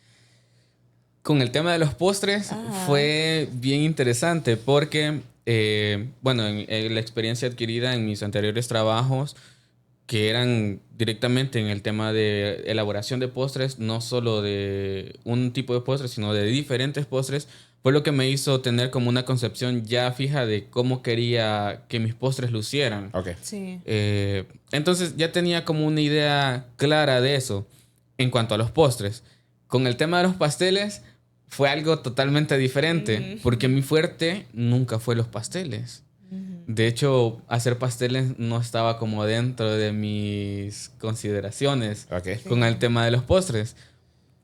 Speaker 2: Con el tema de los postres fue bien interesante porque, bueno, en la experiencia adquirida en mis anteriores trabajos, que eran directamente en el tema de elaboración de postres, no solo de un tipo de postres, sino de diferentes postres, fue lo que me hizo tener como una concepción ya fija de cómo quería que mis postres lucieran.
Speaker 1: Ok.
Speaker 3: Sí.
Speaker 2: Entonces ya tenía como una idea clara de eso en cuanto a los postres. Con el tema de los pasteles fue algo totalmente diferente, porque mi fuerte nunca fue los pasteles. De hecho, hacer pasteles no estaba como dentro de mis consideraciones con el tema de los postres.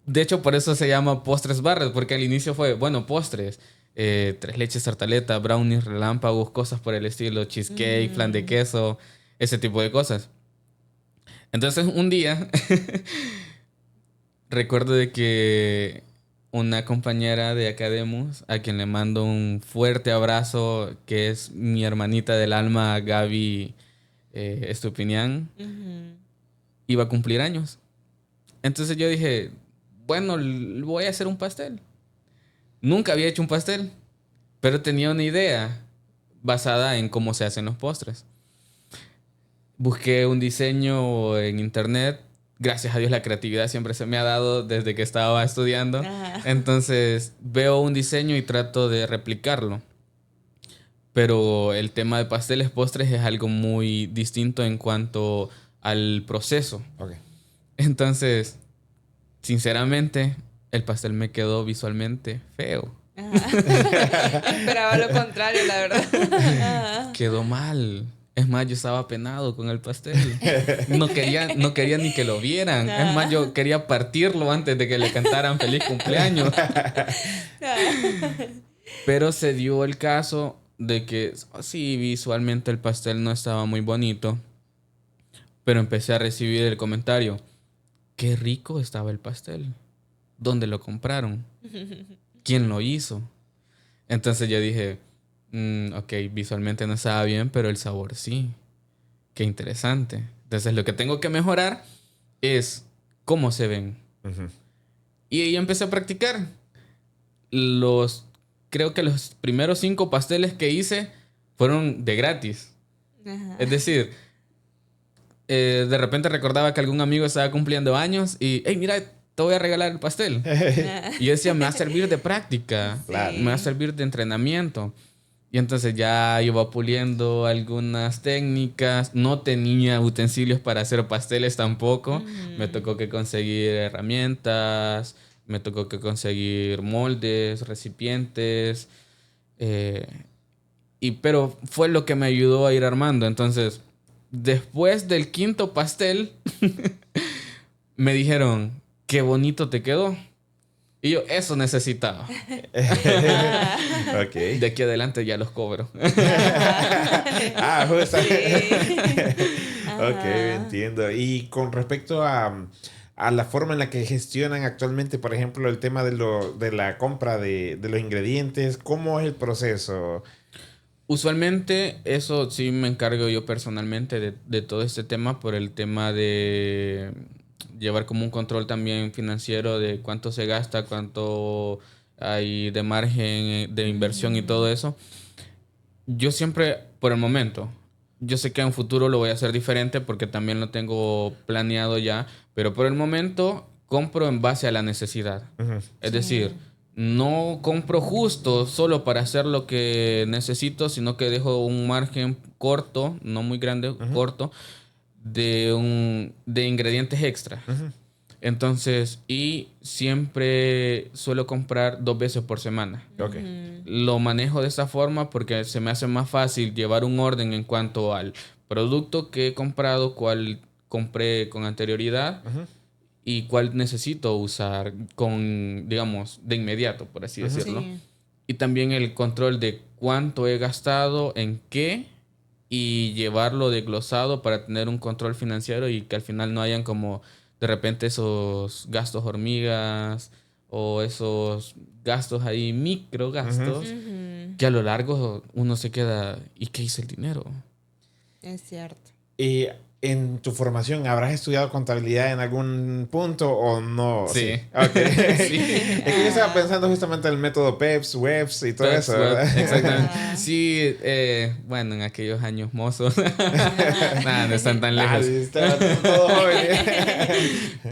Speaker 2: De hecho, por eso se llama Postres Barret, porque al inicio fue, bueno, postres. 3 leches, tartaleta, brownies, relámpagos, cosas por el estilo, cheesecake, flan de queso, ese tipo de cosas. Entonces, un día, recuerdo de que una compañera de Academus, a quien le mando un fuerte abrazo, que es mi hermanita del alma, Gaby Estupinián, iba a cumplir años. Entonces yo dije, bueno, voy a hacer un pastel. Nunca había hecho un pastel, pero tenía una idea basada en cómo se hacen los postres. Busqué un diseño en internet. Gracias a Dios la creatividad siempre se me ha dado desde que estaba estudiando. Entonces veo un diseño y trato de replicarlo. Pero el tema de pasteles, postres es algo muy distinto en cuanto al proceso. Entonces, sinceramente, el pastel me quedó visualmente feo.
Speaker 3: Esperaba lo contrario, la verdad.
Speaker 2: Quedó mal. Es más, yo estaba apenado con el pastel. No quería ni que lo vieran. Es más, yo quería partirlo antes de que le cantaran feliz cumpleaños. Pero se dio el caso de que sí, visualmente el pastel no estaba muy bonito. Pero empecé a recibir el comentario: qué rico estaba el pastel. ¿Dónde lo compraron? ¿Quién lo hizo? Entonces yo dije, ok, visualmente no estaba bien, pero el sabor sí. Qué interesante. Entonces lo que tengo que mejorar es cómo se ven. Y ahí empecé a practicar. Creo que los primeros 5 pasteles que hice fueron de gratis. Es decir, de repente recordaba que algún amigo estaba cumpliendo años y, hey, mira, te voy a regalar el pastel. Y yo decía, me va a servir de práctica, me va a servir de entrenamiento. Y entonces ya iba puliendo algunas técnicas. No tenía utensilios para hacer pasteles tampoco. Me tocó que conseguir herramientas, me tocó que conseguir moldes, recipientes. Pero fue lo que me ayudó a ir armando. Entonces, después del 5º pastel, me dijeron, qué bonito te quedó. Y yo, eso necesitaba. De aquí adelante ya los cobro.
Speaker 1: Ok, entiendo. Y con respecto a la forma en la que gestionan actualmente, por ejemplo, el tema de la compra de los ingredientes, ¿cómo es el proceso?
Speaker 2: Usualmente eso sí me encargo yo personalmente de todo este tema, por el tema de llevar como un control también financiero de cuánto se gasta, cuánto hay de margen de inversión y todo eso. Yo siempre, por el momento, yo sé que en un futuro lo voy a hacer diferente porque también lo tengo planeado ya, pero por el momento compro en base a la necesidad. Es decir, no compro justo solo para hacer lo que necesito, sino que dejo un margen corto, no muy grande, corto, de ingredientes extra. Entonces, y siempre suelo comprar 2 veces por semana.
Speaker 1: Okay.
Speaker 2: Lo manejo de esta forma porque se me hace más fácil llevar un orden en cuanto al producto que he comprado, cuál compré con anterioridad y cuál necesito usar con, digamos, de inmediato, por así decirlo.
Speaker 3: Sí.
Speaker 2: Y también el control de cuánto he gastado, en qué, y llevarlo desglosado para tener un control financiero y que al final no hayan como de repente esos gastos hormigas o esos gastos ahí, micro gastos, que a lo largo uno se queda, ¿y qué hice el dinero?
Speaker 3: Es cierto.
Speaker 1: ¿Y en tu formación habrás estudiado contabilidad en algún punto o no?
Speaker 2: Sí.
Speaker 1: Okay.
Speaker 2: Sí.
Speaker 1: Es que yo estaba pensando justamente en el método PEPS, WEBS y todo
Speaker 2: Peps,
Speaker 1: eso, ¿verdad?
Speaker 2: exactamente. Sí, bueno, en aquellos años mozos. Nada, no están tan lejos.
Speaker 1: Estaba todo joven.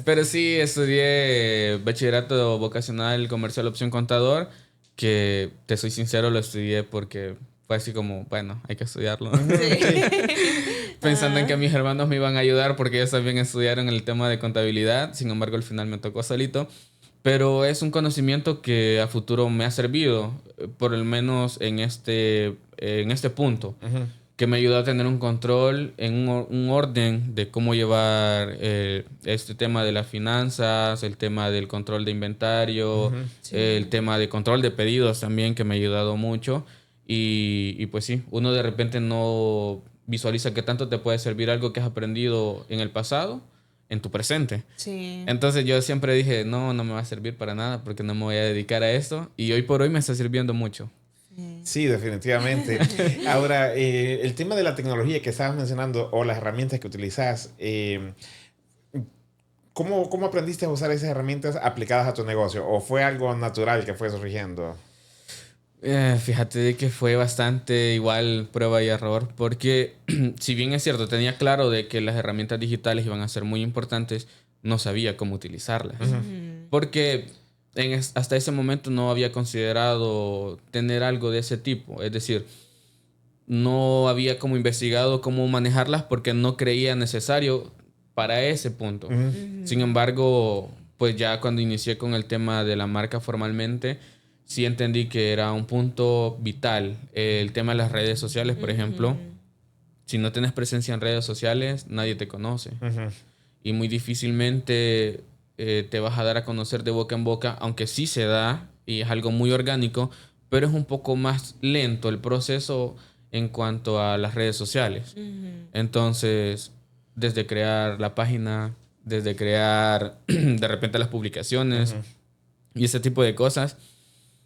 Speaker 2: Pero sí, estudié bachillerato vocacional comercial opción contador, que te soy sincero, lo estudié porque fue así como, bueno, hay que estudiarlo. Pensando en que mis hermanos me iban a ayudar porque ellos también estudiaron el tema de contabilidad. Sin embargo, al final me tocó solito. Pero es un conocimiento que a futuro me ha servido, por lo menos en este punto, que me ayudó a tener un control, en un orden de cómo llevar este tema de las finanzas, el tema del control de inventario, el tema de control de pedidos también, que me ha ayudado mucho. Y pues sí, uno de repente no visualiza que tanto te puede servir algo que has aprendido en el pasado, en tu presente.
Speaker 3: Sí.
Speaker 2: Entonces yo siempre dije, no me va a servir para nada porque no me voy a dedicar a esto. Y hoy por hoy me está sirviendo mucho.
Speaker 1: Sí, definitivamente. Ahora, el tema de la tecnología que estabas mencionando o las herramientas que utilizas, ¿cómo aprendiste a usar esas herramientas aplicadas a tu negocio? ¿O fue algo natural que fue surgiendo?
Speaker 2: Fíjate de que fue bastante igual prueba y error, porque si bien es cierto, tenía claro de que las herramientas digitales iban a ser muy importantes, no sabía cómo utilizarlas. Porque hasta ese momento no había considerado tener algo de ese tipo. Es decir, no había como investigado cómo manejarlas porque no creía necesario para ese punto. Sin embargo, pues ya cuando inicié con el tema de la marca formalmente, sí entendí que era un punto vital. El tema de las redes sociales, por ejemplo. Si no tienes presencia en redes sociales, nadie te conoce. Y muy difícilmente te vas a dar a conocer de boca en boca, aunque sí se da y es algo muy orgánico, pero es un poco más lento el proceso en cuanto a las redes sociales. Entonces, desde crear la página, desde crear de repente las publicaciones y ese tipo de cosas,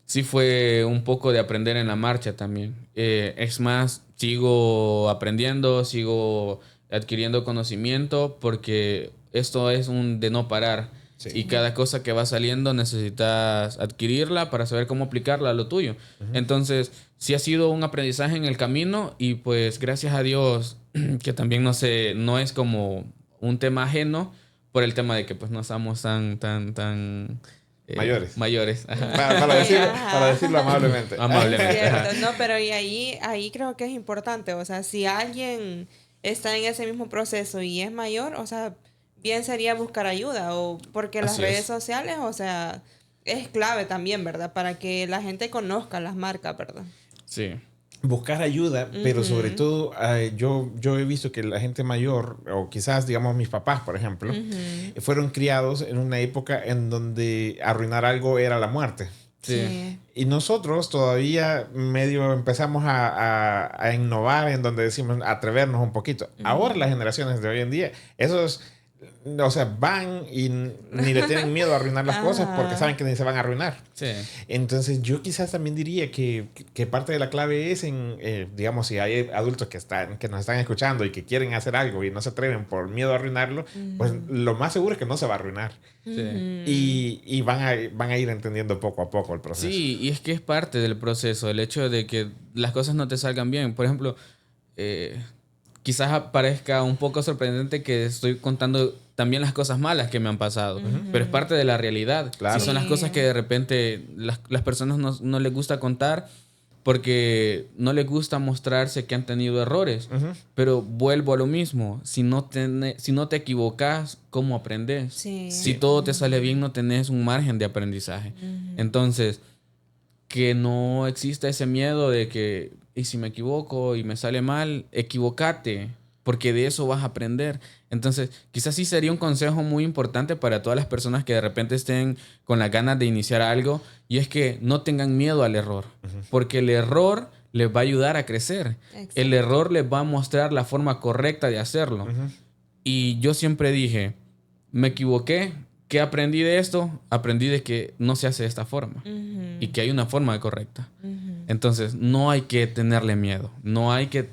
Speaker 2: sí fue un poco de aprender en la marcha también. Es más, sigo aprendiendo, sigo adquiriendo conocimiento porque esto es un de no parar. Sí. Y cada cosa que va saliendo necesitas adquirirla para saber cómo aplicarla a lo tuyo. Entonces, sí ha sido un aprendizaje en el camino y pues gracias a Dios que también no es como un tema ajeno por el tema de que pues no estamos tan mayores.
Speaker 1: Para decirlo amablemente.
Speaker 2: Amablemente.
Speaker 3: Cierto, no, pero y ahí creo que es importante, o sea, si alguien está en ese mismo proceso y es mayor, o sea, bien sería buscar ayuda, o porque las redes sociales, o sea, es clave también, ¿verdad? Para que la gente conozca las marcas, ¿verdad?
Speaker 2: Sí.
Speaker 1: Buscar ayuda, pero sobre todo yo he visto que la gente mayor, o quizás digamos mis papás, por ejemplo, fueron criados en una época en donde arruinar algo era la muerte.
Speaker 2: Sí.
Speaker 1: Y nosotros todavía medio empezamos a innovar en donde decimos atrevernos un poquito. Ahora las generaciones de hoy en día, esos... O sea, van y ni le tienen miedo a arruinar las cosas porque saben que ni se van a arruinar.
Speaker 2: Sí.
Speaker 1: Entonces, yo quizás también diría que parte de la clave es en, digamos, si hay adultos que nos están escuchando y que quieren hacer algo y no se atreven por miedo a arruinarlo, pues lo más seguro es que no se va a arruinar. Sí. Y van a ir entendiendo poco a poco el proceso.
Speaker 2: Sí, y es que es parte del proceso, el hecho de que las cosas no te salgan bien. Por ejemplo, quizás parezca un poco sorprendente que estoy contando también las cosas malas que me han pasado, pero es parte de la realidad.
Speaker 1: Claro.
Speaker 2: Si son las cosas que de repente las personas no les gusta contar porque no les gusta mostrarse que han tenido errores. Pero vuelvo a lo mismo. Si no te equivocas, ¿cómo aprendes?
Speaker 3: Sí.
Speaker 2: Si todo te sale bien, no tenés un margen de aprendizaje. Entonces, que no exista ese miedo de que, y si me equivoco y me sale mal, equivócate, porque de eso vas a aprender. Entonces, quizás sí sería un consejo muy importante para todas las personas que de repente estén con las ganas de iniciar algo, y es que no tengan miedo al error, porque el error les va a ayudar a crecer.
Speaker 3: Exacto.
Speaker 2: El error les va a mostrar la forma correcta de hacerlo. Y yo siempre dije, me equivoqué. ¿Qué aprendí de esto? Aprendí de que no se hace de esta forma y que hay una forma correcta. Entonces, no hay que tenerle miedo. No hay que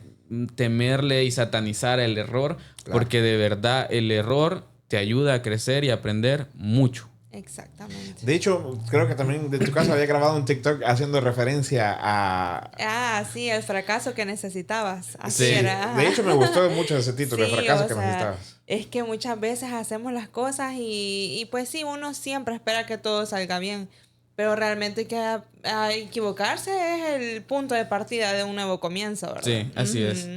Speaker 2: temerle y satanizar el error, porque de verdad el error te ayuda a crecer y aprender mucho.
Speaker 3: Exactamente.
Speaker 1: De hecho, creo que también de tu caso había grabado un TikTok haciendo referencia a...
Speaker 3: Ah, sí, el fracaso que necesitabas. Así
Speaker 2: Sí.
Speaker 3: era.
Speaker 1: De hecho, me gustó mucho ese título,
Speaker 3: Sí,
Speaker 1: el fracaso
Speaker 3: o
Speaker 1: que
Speaker 3: sea,
Speaker 1: necesitabas.
Speaker 3: es que muchas veces hacemos las cosas y pues sí, uno siempre espera que todo salga bien. Pero realmente equivocarse es el punto de partida de un nuevo comienzo, ¿verdad?
Speaker 2: Sí, así es.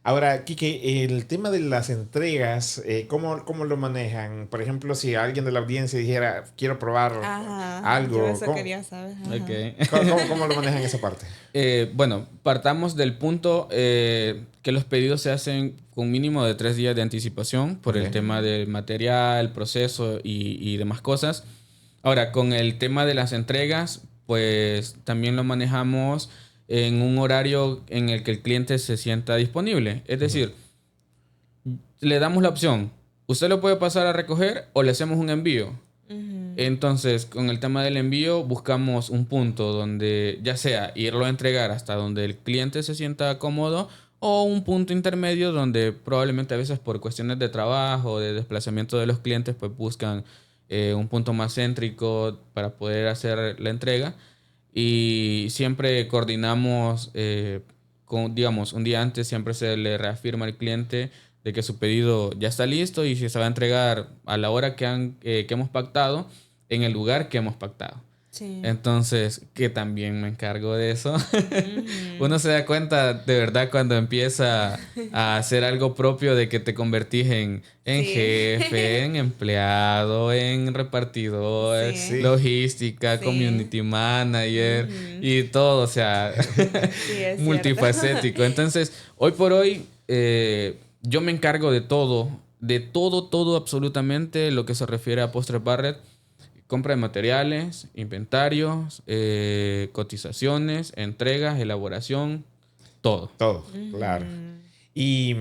Speaker 1: Ahora, Kike, el tema de las entregas, ¿cómo lo manejan? Por ejemplo, si alguien de la audiencia dijera, quiero probar algo,
Speaker 3: Yo eso
Speaker 1: ¿cómo,
Speaker 3: quería saber. Ajá.
Speaker 2: Okay.
Speaker 1: cómo lo manejan esa parte?
Speaker 2: Bueno, partamos del punto que los pedidos se hacen con mínimo de 3 días de anticipación por el tema del material, proceso y demás cosas. Ahora, con el tema de las entregas, pues también lo manejamos en un horario en el que el cliente se sienta disponible. Es decir, le damos la opción. Usted lo puede pasar a recoger o le hacemos un envío. Entonces, con el tema del envío, buscamos un punto donde ya sea irlo a entregar hasta donde el cliente se sienta cómodo, o un punto intermedio donde probablemente a veces por cuestiones de trabajo, de desplazamiento de los clientes, pues buscan un punto más céntrico para poder hacer la entrega. Y siempre coordinamos, digamos, un día antes siempre se le reafirma al cliente de que su pedido ya está listo y si se va a entregar a la hora que hemos pactado, en el lugar que hemos pactado.
Speaker 3: Sí.
Speaker 2: Entonces, que también me encargo de eso. Uno se da cuenta de verdad cuando empieza a hacer algo propio de que te convertís en
Speaker 3: Sí.
Speaker 2: jefe, en empleado, en repartidor,
Speaker 3: Sí.
Speaker 2: logística,
Speaker 3: Sí.
Speaker 2: community manager y todo, o sea,
Speaker 3: Sí, es
Speaker 2: multifacético. Entonces, hoy por hoy, yo me encargo de todo absolutamente lo que se refiere a Postres Barrett. Compra de materiales, inventarios, cotizaciones, entregas, elaboración, todo.
Speaker 1: Todo, claro. Y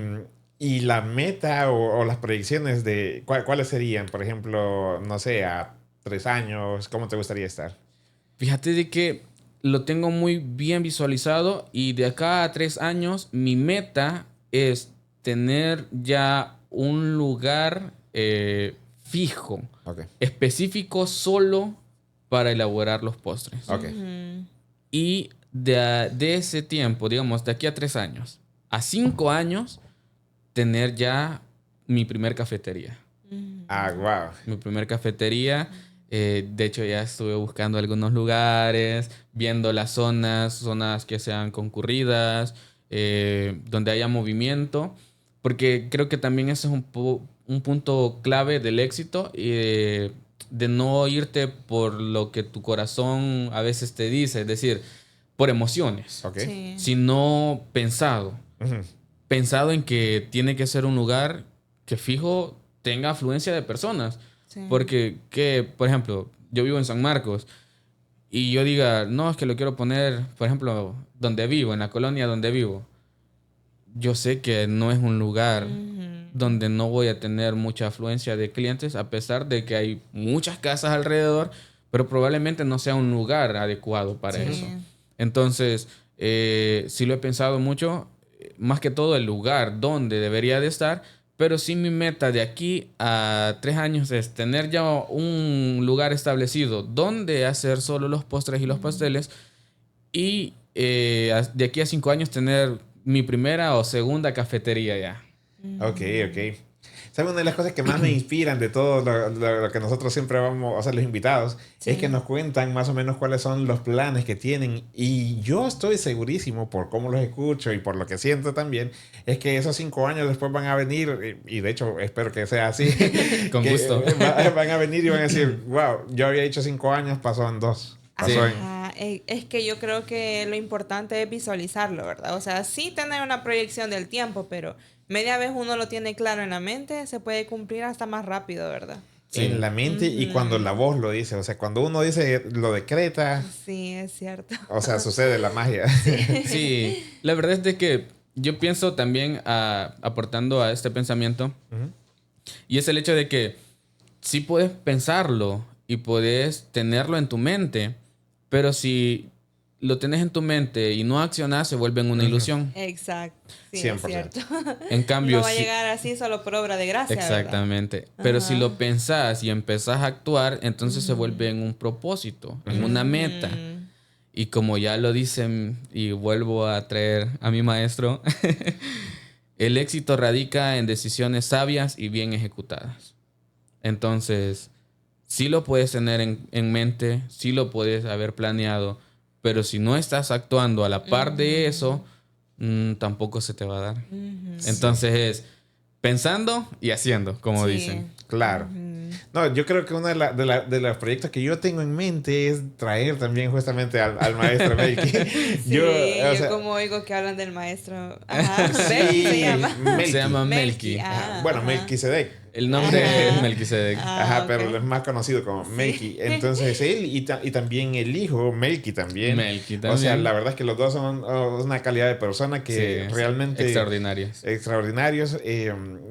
Speaker 1: la meta o las proyecciones de cuáles serían, por ejemplo, no sé, a 3 años, ¿cómo te gustaría estar?
Speaker 2: Fíjate de que lo tengo muy bien visualizado y de acá a 3 años mi meta es tener ya un lugar fijo, específico solo para elaborar los postres. Y de ese tiempo, digamos, de aquí a 3 años, a 5 años, tener ya mi primer cafetería.
Speaker 1: Wow.
Speaker 2: Mi primer cafetería. De hecho, ya estuve buscando algunos lugares, viendo las zonas que sean concurridas, donde haya movimiento, porque creo que también ese es un punto clave del éxito, de no irte por lo que tu corazón a veces te dice, es decir, por emociones,
Speaker 3: Sí.
Speaker 2: sino pensado en que tiene que ser un lugar que fijo tenga afluencia de personas.
Speaker 3: Sí.
Speaker 2: Porque, por ejemplo, yo vivo en San Marcos y yo diga, no, es que lo quiero poner, por ejemplo, donde vivo, en la colonia donde vivo. Yo sé que no es un lugar donde no voy a tener mucha afluencia de clientes, a pesar de que hay muchas casas alrededor, pero probablemente no sea un lugar adecuado para eso. Entonces, sí lo he pensado mucho, más que todo el lugar donde debería de estar, pero sí mi meta de aquí a 3 años es tener ya un lugar establecido donde hacer solo los postres y los pasteles, y de aquí a 5 años tener mi primera o segunda cafetería ya.
Speaker 1: Ok. ¿Sabes? Una de las cosas que más me inspiran de todo lo que nosotros siempre vamos a hacer los invitados es que nos cuentan más o menos cuáles son los planes que tienen. Y yo estoy segurísimo, por cómo los escucho y por lo que siento también, es que esos 5 años después van a venir, y de hecho espero que sea así.
Speaker 2: Con gusto.
Speaker 1: Van a venir y van a decir, wow, yo había hecho 5 años, pasó en 2. Pasó
Speaker 3: Es que yo creo que lo importante es visualizarlo, ¿verdad? O sea, sí tener una proyección del tiempo, pero media vez uno lo tiene claro en la mente, se puede cumplir hasta más rápido, ¿verdad?
Speaker 1: Sí. En la mente y cuando la voz lo dice. O sea, cuando uno dice, lo decreta.
Speaker 3: Sí, es cierto.
Speaker 1: O sea, sucede la magia.
Speaker 2: Sí, la verdad es de que yo pienso también aportando a este pensamiento, y es el hecho de que sí puedes pensarlo y puedes tenerlo en tu mente, pero si lo tienes en tu mente y no accionas, se vuelve en una ilusión.
Speaker 3: Exacto. Sí,
Speaker 1: 100%.
Speaker 3: es cierto.
Speaker 2: En cambio,
Speaker 3: no va a llegar así solo por obra de gracia.
Speaker 2: Exactamente.
Speaker 3: ¿verdad?
Speaker 2: Pero si lo pensás y empezás a actuar, entonces se vuelve en un propósito, en una meta. Y como ya lo dicen, y vuelvo a traer a mi maestro, el éxito radica en decisiones sabias y bien ejecutadas. Entonces, sí lo puedes tener en mente, sí lo puedes haber planeado, pero si no estás actuando a la par de eso, tampoco se te va a dar. Entonces es pensando y haciendo, como dicen.
Speaker 1: Claro. No, yo creo que uno de los proyectos que yo tengo en mente es traer también justamente al maestro Melky.
Speaker 3: Yo como oigo que hablan del maestro. Ajá,
Speaker 1: sí,
Speaker 3: se llama.
Speaker 2: Se llama Melky.
Speaker 1: Bueno, Melquisedec.
Speaker 2: El nombre es Melquisedec.
Speaker 1: Ajá, pero es más conocido como Melky. Entonces él y también el hijo, Melky también.
Speaker 2: Melky también.
Speaker 1: O sea, la verdad es que los dos son una calidad de persona que realmente... Extraordinarios.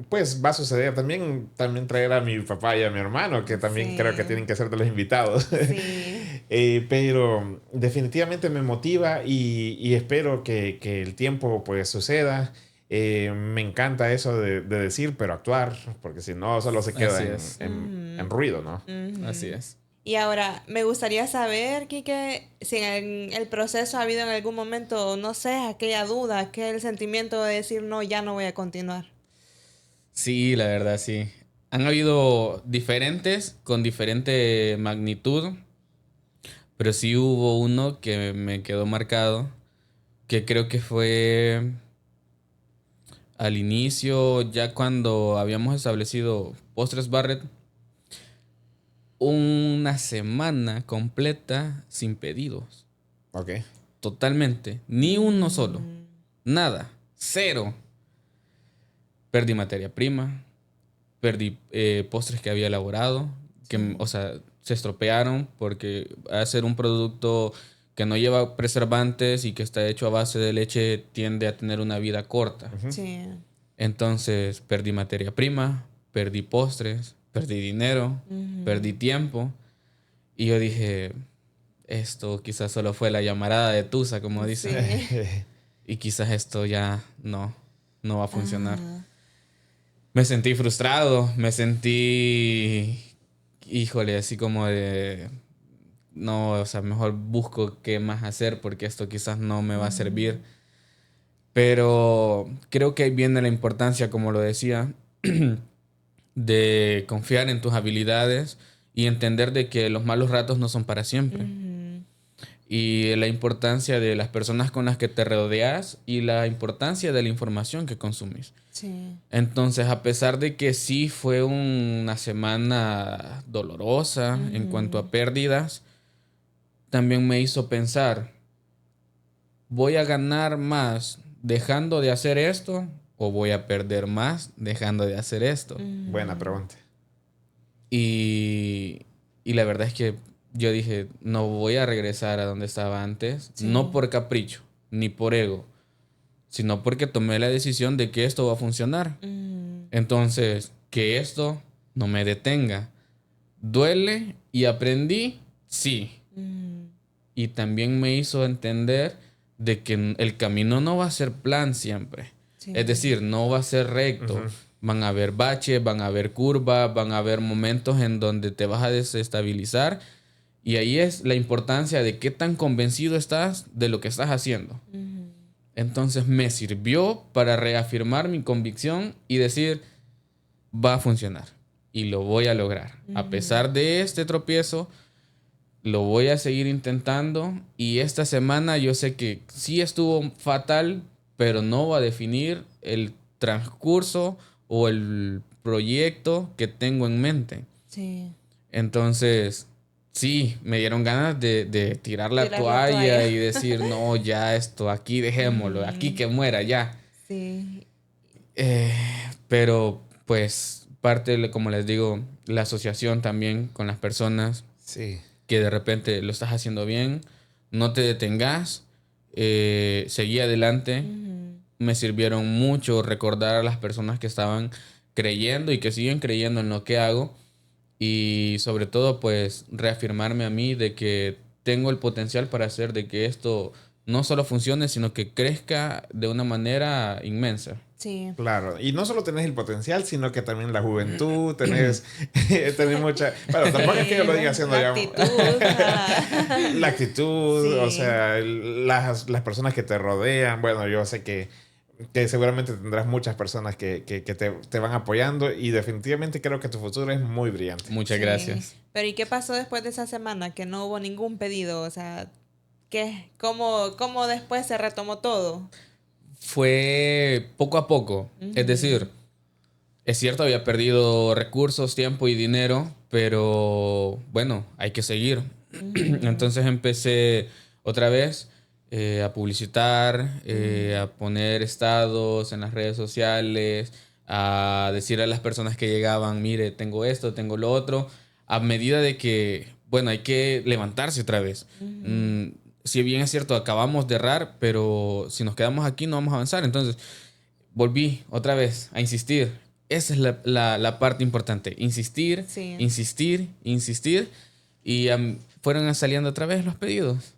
Speaker 1: Pues va a suceder también traer a mi papá y a mi hermano, que también creo que tienen que ser de los invitados. Sí. Pero definitivamente me motiva y espero que el tiempo pues suceda. Me encanta eso de decir, pero actuar, porque si no, solo se queda en ruido, ¿no?
Speaker 2: Así es.
Speaker 3: Y ahora, me gustaría saber, Quique, si en el proceso ha habido en algún momento, no sé, aquella duda, aquel sentimiento de decir, no, ya no voy a continuar.
Speaker 2: Sí, la verdad, sí. Han habido diferentes, con diferente magnitud, pero sí hubo uno que me quedó marcado, que creo que fue... Al inicio, ya cuando habíamos establecido Postres Barret, una semana completa sin pedidos.
Speaker 1: Ok.
Speaker 2: Totalmente. Ni uno solo. Nada. Cero. Perdí materia prima. Perdí postres que había elaborado. Que, o sea, se estropearon porque hacer un producto que no lleva preservantes y que está hecho a base de leche tiende a tener una vida corta.
Speaker 3: Sí.
Speaker 2: Entonces perdí materia prima, perdí postres, perdí dinero, perdí tiempo. Y yo dije, esto quizás solo fue la llamarada de tusa, como dicen. Sí. Y quizás esto ya no va a funcionar. Me sentí frustrado, me sentí, híjole, así como de... No, o sea, mejor busco qué más hacer porque esto quizás no me va a servir. Pero creo que ahí viene la importancia, como lo decía, de confiar en tus habilidades y entender de que los malos ratos no son para siempre. Y la importancia de las personas con las que te rodeas y la importancia de la información que consumís.
Speaker 3: Sí.
Speaker 2: Entonces, a pesar de que sí fue una semana dolorosa en cuanto a pérdidas, también me hizo pensar, ¿voy a ganar más dejando de hacer esto o voy a perder más dejando de hacer esto?
Speaker 1: Buena pregunta.
Speaker 2: Y la verdad es que yo dije, no voy a regresar a donde estaba antes, no por capricho, ni por ego, sino porque tomé la decisión de que esto va a funcionar. Entonces, que esto no me detenga. ¿Duele y aprendí? Sí. Y también me hizo entender de que el camino no va a ser plan siempre. Sí. Es decir, no va a ser recto. Van a haber baches, van a haber curvas, van a haber momentos en donde te vas a desestabilizar. Y ahí es la importancia de qué tan convencido estás de lo que estás haciendo. Entonces me sirvió para reafirmar mi convicción y decir, va a funcionar y lo voy a lograr. A pesar de este tropiezo, lo voy a seguir intentando y esta semana yo sé que sí estuvo fatal, pero no va a definir el transcurso o el proyecto que tengo en mente.
Speaker 3: Sí.
Speaker 2: Entonces, sí, me dieron ganas de tirar la toalla y decir, no, ya esto, aquí dejémoslo, aquí que muera, ya.
Speaker 3: Sí.
Speaker 2: Pero, pues, parte, como les digo, la asociación también con las personas.
Speaker 1: Sí.
Speaker 2: Que de repente lo estás haciendo bien, no te detengas, seguí adelante. Me sirvieron mucho recordar a las personas que estaban creyendo y que siguen creyendo en lo que hago y sobre todo pues reafirmarme a mí de que tengo el potencial para hacer de que esto no solo funcione, sino que crezca de una manera inmensa.
Speaker 3: Sí.
Speaker 1: Claro, y no solo tenés el potencial, sino que también la juventud, tenés mucha... Bueno, tampoco es que yo lo diga haciendo,
Speaker 3: la
Speaker 1: digamos...
Speaker 3: actitud.
Speaker 1: La actitud,
Speaker 3: Sí.
Speaker 1: o sea, las personas que te rodean. Bueno, yo sé que seguramente tendrás muchas personas que te van apoyando y definitivamente creo que tu futuro es muy brillante.
Speaker 2: Muchas gracias.
Speaker 3: Pero ¿y qué pasó después de esa semana? Que no hubo ningún pedido, o sea, ¿qué? ¿Cómo después se retomó todo?
Speaker 2: Fue poco a poco. Es decir, es cierto, había perdido recursos, tiempo y dinero, pero bueno, hay que seguir. Entonces empecé otra vez a publicitar, a poner estados en las redes sociales, a decir a las personas que llegaban, mire, tengo esto, tengo lo otro, a medida de que, bueno, hay que levantarse otra vez. Si bien es cierto, acabamos de errar, pero si nos quedamos aquí no vamos a avanzar. Entonces, volví otra vez a insistir. Esa es la parte importante. Insistir,
Speaker 3: Sí.
Speaker 2: insistir. Y fueron saliendo otra vez los pedidos.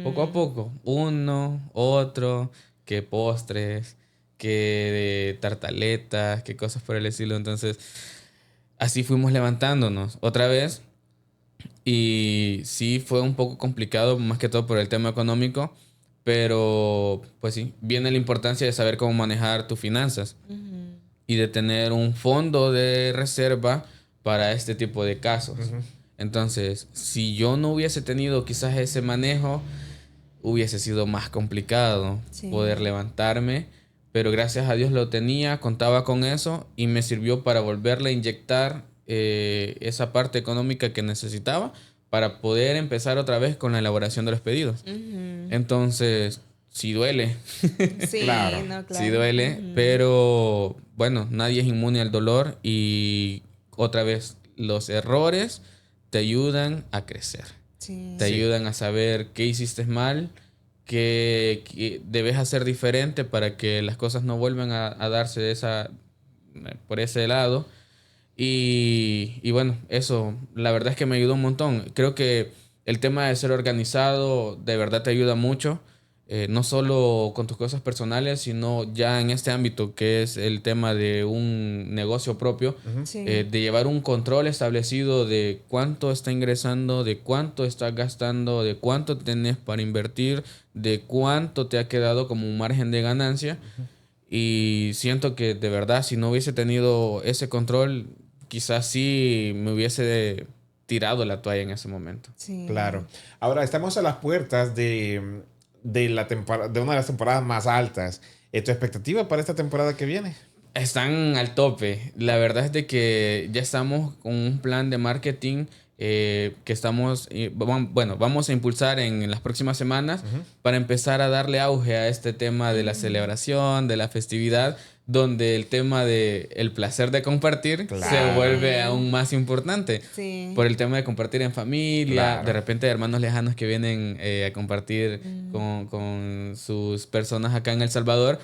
Speaker 2: Poco a poco. Uno, otro, que postres, que tartaletas, que cosas por el estilo. Entonces, así fuimos levantándonos otra vez. Y sí, fue un poco complicado, más que todo por el tema económico. Pero, pues sí, viene la importancia de saber cómo manejar tus finanzas y de tener un fondo de reserva para este tipo de casos. Entonces, si yo no hubiese tenido quizás ese manejo, hubiese sido más complicado poder levantarme. Pero gracias a Dios lo tenía, contaba con eso y me sirvió para volverle a inyectar esa parte económica que necesitaba para poder empezar otra vez con la elaboración de los pedidos. Entonces, sí duele.
Speaker 3: Sí,
Speaker 1: Claro.
Speaker 3: no, claro.
Speaker 2: Sí duele, pero bueno, nadie es inmune al dolor y otra vez, los errores te ayudan a crecer.
Speaker 3: Sí.
Speaker 2: Te ayudan a saber qué hiciste mal, qué debes hacer diferente para que las cosas no vuelvan a darse por ese lado. Y bueno, eso la verdad es que me ayudó un montón. Creo que el tema de ser organizado de verdad te ayuda mucho. No solo con tus cosas personales, sino ya en este ámbito que es el tema de un negocio propio,
Speaker 3: Sí.
Speaker 2: de llevar un control establecido de cuánto está ingresando, de cuánto estás gastando, de cuánto tenés para invertir, de cuánto te ha quedado como un margen de ganancia. Y siento que de verdad, si no hubiese tenido ese control, quizás sí me hubiese tirado la toalla en ese momento.
Speaker 3: Sí.
Speaker 1: Claro. Ahora estamos a las puertas de una de las temporadas más altas. ¿Tu expectativa para esta temporada que viene?
Speaker 2: Están al tope. La verdad es de que ya estamos con un plan de marketing que estamos, vamos a impulsar en las próximas semanas para empezar a darle auge a este tema de la celebración, de la festividad, donde el tema de el placer de compartir se vuelve aún más importante.
Speaker 3: Sí.
Speaker 2: Por el tema de compartir en familia,
Speaker 1: Claro.
Speaker 2: de repente hermanos lejanos que vienen a compartir con sus personas acá en El Salvador.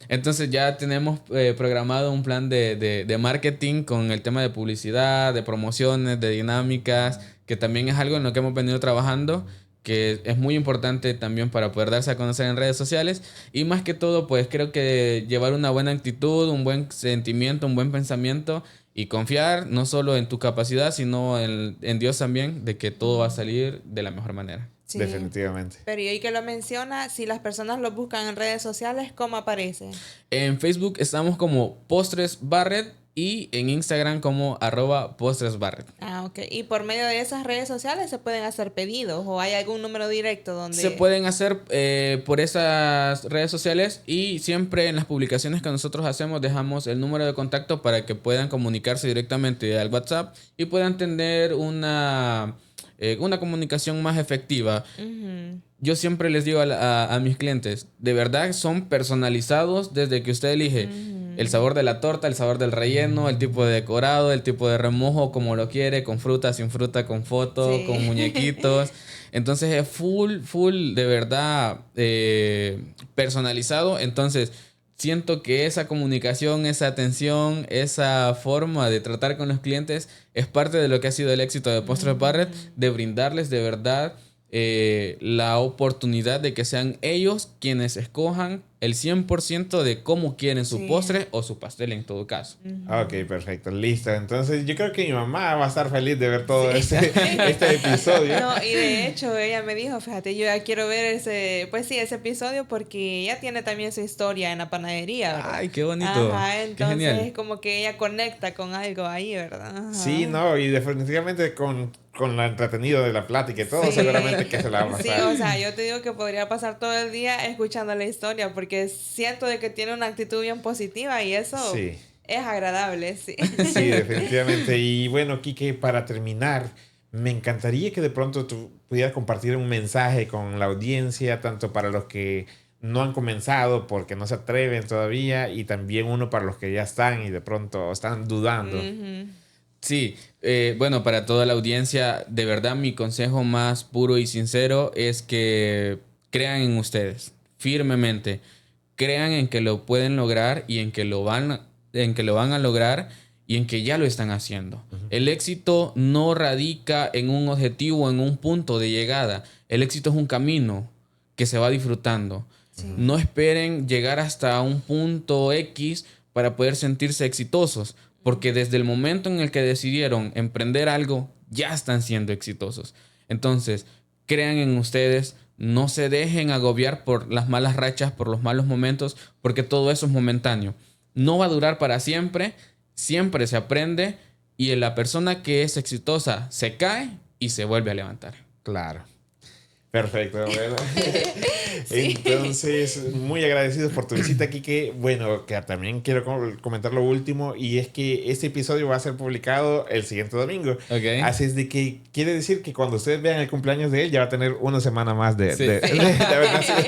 Speaker 2: Entonces ya tenemos programado un plan de marketing con el tema de publicidad, de promociones, de dinámicas, que también es algo en lo que hemos venido trabajando, que es muy importante también para poder darse a conocer en redes sociales. Y más que todo, pues creo que llevar una buena actitud, un buen sentimiento, un buen pensamiento y confiar no solo en tu capacidad, sino en Dios también, de que todo va a salir de la mejor manera.
Speaker 3: Sí.
Speaker 1: Definitivamente.
Speaker 3: Pero y hoy que lo menciona, si las personas lo buscan en redes sociales, ¿cómo aparece?
Speaker 2: En Facebook estamos como Postres Barret y en Instagram como @postresbarret.
Speaker 3: Ah, ok. Y por medio de esas redes sociales se pueden hacer pedidos o hay algún número directo donde...
Speaker 2: Se pueden hacer por esas redes sociales y siempre en las publicaciones que nosotros hacemos dejamos el número de contacto para que puedan comunicarse directamente al WhatsApp y puedan tener una comunicación más efectiva.
Speaker 3: Ujú.
Speaker 2: Yo siempre les digo a mis clientes, de verdad son personalizados desde que usted elige el sabor de la torta, el sabor del relleno, el tipo de decorado, el tipo de remojo, como lo quiere, con fruta, sin fruta, con foto,
Speaker 3: Sí.
Speaker 2: con muñequitos. Entonces es full, de verdad, personalizado. Entonces siento que esa comunicación, esa atención, esa forma de tratar con los clientes es parte de lo que ha sido el éxito de Postres Barret, de brindarles de verdad la oportunidad de que sean ellos quienes escojan el 100% de cómo quieren su
Speaker 3: Sí.
Speaker 2: postre o su pastel en todo caso.
Speaker 1: Ok, perfecto, listo. Entonces yo creo que mi mamá va a estar feliz de ver todo
Speaker 3: Sí.
Speaker 1: este episodio.
Speaker 3: No, y de hecho ella me dijo, fíjate, yo ya quiero ver ese episodio porque ella tiene también su historia en la panadería, ¿verdad?
Speaker 2: Ay, qué bonito.
Speaker 3: Ajá,
Speaker 2: Qué
Speaker 3: entonces
Speaker 2: genial.
Speaker 3: como que ella conecta con algo ahí, ¿verdad? Ajá.
Speaker 1: Sí, no, y definitivamente con lo entretenido de la plática y todo,
Speaker 3: Sí.
Speaker 1: seguramente que se la va a
Speaker 3: Sí,
Speaker 1: pasar.
Speaker 3: o sea, yo te digo que podría pasar todo el día escuchando la historia porque siento de que tiene una actitud bien positiva y eso
Speaker 1: Sí.
Speaker 3: es agradable, sí.
Speaker 1: Sí, definitivamente. Y bueno, Quique, para terminar, me encantaría que de pronto tú pudieras compartir un mensaje con la audiencia, tanto para los que no han comenzado porque no se atreven todavía, y también uno para los que ya están y de pronto están dudando.
Speaker 3: Ujú.
Speaker 2: Sí, bueno, para toda la audiencia, de verdad mi consejo más puro y sincero es que crean en ustedes, firmemente. Crean en que lo pueden lograr y en que lo van a lograr y en que ya lo están haciendo. El éxito no radica en un objetivo, en un punto de llegada. El éxito es un camino que se va disfrutando.
Speaker 3: Sí.
Speaker 2: No esperen llegar hasta un punto X para poder sentirse exitosos, porque desde el momento en el que decidieron emprender algo, ya están siendo exitosos. Entonces, crean en ustedes, no se dejen agobiar por las malas rachas, por los malos momentos, porque todo eso es momentáneo. No va a durar para siempre, siempre se aprende y la persona que es exitosa se cae y se vuelve a levantar.
Speaker 1: Claro. Perfecto, bueno.
Speaker 3: Sí.
Speaker 1: Entonces, muy agradecidos por tu visita, Quique. Bueno, que también quiero comentar lo último, y es que este episodio va a ser publicado el siguiente domingo.
Speaker 2: Ok.
Speaker 1: Así es de que quiere decir que cuando ustedes vean el cumpleaños de él, ya va a tener una semana más de
Speaker 2: Sí.
Speaker 1: de haber nacido.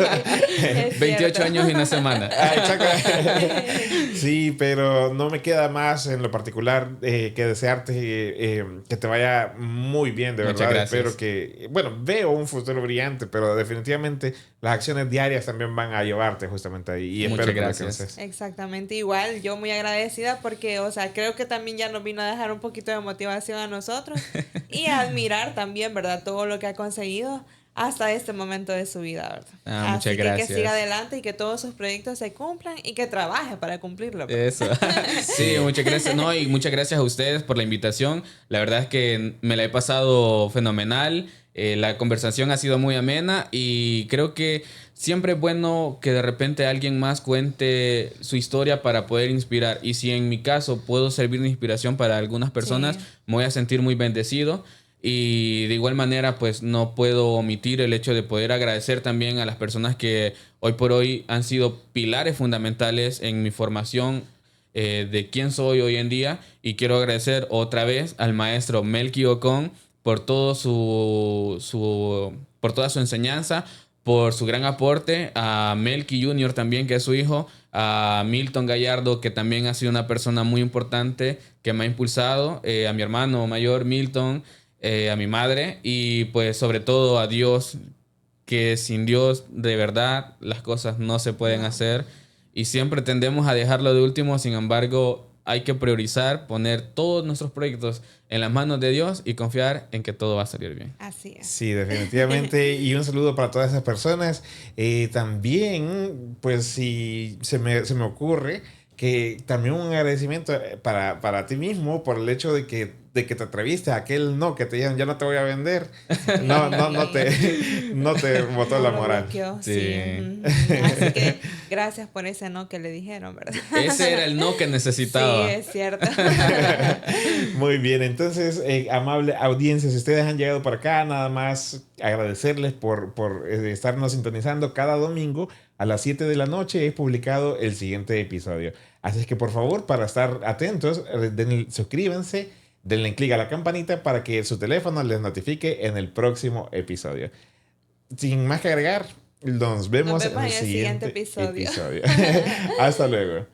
Speaker 3: Es
Speaker 2: 28
Speaker 3: cierto.
Speaker 2: años y una semana.
Speaker 1: Ah, exacto. Sí, pero no me queda más en lo particular que desearte que te vaya muy bien, de
Speaker 2: Muchas
Speaker 1: verdad.
Speaker 2: gracias.
Speaker 1: Espero que, bueno, veo un futuro brillante, pero definitivamente las acciones diarias también van a llevarte justamente ahí. Y
Speaker 2: Muchas
Speaker 1: espero que lo
Speaker 2: gracias.
Speaker 1: alcances.
Speaker 3: Exactamente, igual yo muy agradecida porque, o sea, creo que también ya nos vino a dejar un poquito de motivación a nosotros y a admirar también, ¿verdad? Todo lo que ha conseguido hasta este momento de su vida, ¿verdad?
Speaker 2: Ah, muchas
Speaker 3: Así
Speaker 2: gracias.
Speaker 3: que siga adelante y que todos sus proyectos se cumplan y que trabaje para cumplirlo. ¿verdad?
Speaker 2: Eso. Sí, muchas gracias. No, y muchas gracias a ustedes por la invitación. La verdad es que me la he pasado fenomenal. La conversación ha sido muy amena y creo que siempre es bueno que de repente alguien más cuente su historia para poder inspirar. Y si en mi caso puedo servir de inspiración para algunas personas,
Speaker 3: Sí.
Speaker 2: me voy a sentir muy bendecido. Y de igual manera, pues no puedo omitir el hecho de poder agradecer también a las personas que hoy por hoy han sido pilares fundamentales en mi formación de quién soy hoy en día. Y quiero agradecer otra vez al maestro Melqui Ocon por todo por toda su enseñanza, por su gran aporte, a Melqui Jr. también, que es su hijo, a Milton Gallardo, que también ha sido una persona muy importante que me ha impulsado, a mi hermano mayor Milton, a mi madre y pues sobre todo a Dios, que sin Dios de verdad las cosas no se pueden
Speaker 3: No.
Speaker 2: hacer y siempre tendemos a dejarlo de último. Sin embargo, hay que priorizar, poner todos nuestros proyectos en las manos de Dios y confiar en que todo va a salir bien.
Speaker 3: Así es.
Speaker 1: Sí, definitivamente. Y un saludo para todas esas personas. También, pues, si se me ocurre que también un agradecimiento para ti mismo por el hecho de que de que te atreviste a aquel no que te dijeron, ya no te voy a vender, no te botó la moral.
Speaker 3: Bloqueó,
Speaker 2: Sí.
Speaker 3: sí. Así que gracias por ese no que le dijeron, ¿verdad?
Speaker 2: Ese era el no que necesitaba.
Speaker 3: Sí, es cierto.
Speaker 1: Muy bien, entonces, amable audiencia, si ustedes han llegado por acá, nada más agradecerles por estarnos sintonizando cada domingo a las 7 de la noche. He publicado el siguiente episodio. Así es que, por favor, para estar atentos, suscríbanse, denle clic a la campanita para que su teléfono les notifique en el próximo episodio. Sin más que agregar, nos vemos en el siguiente episodio. Hasta luego.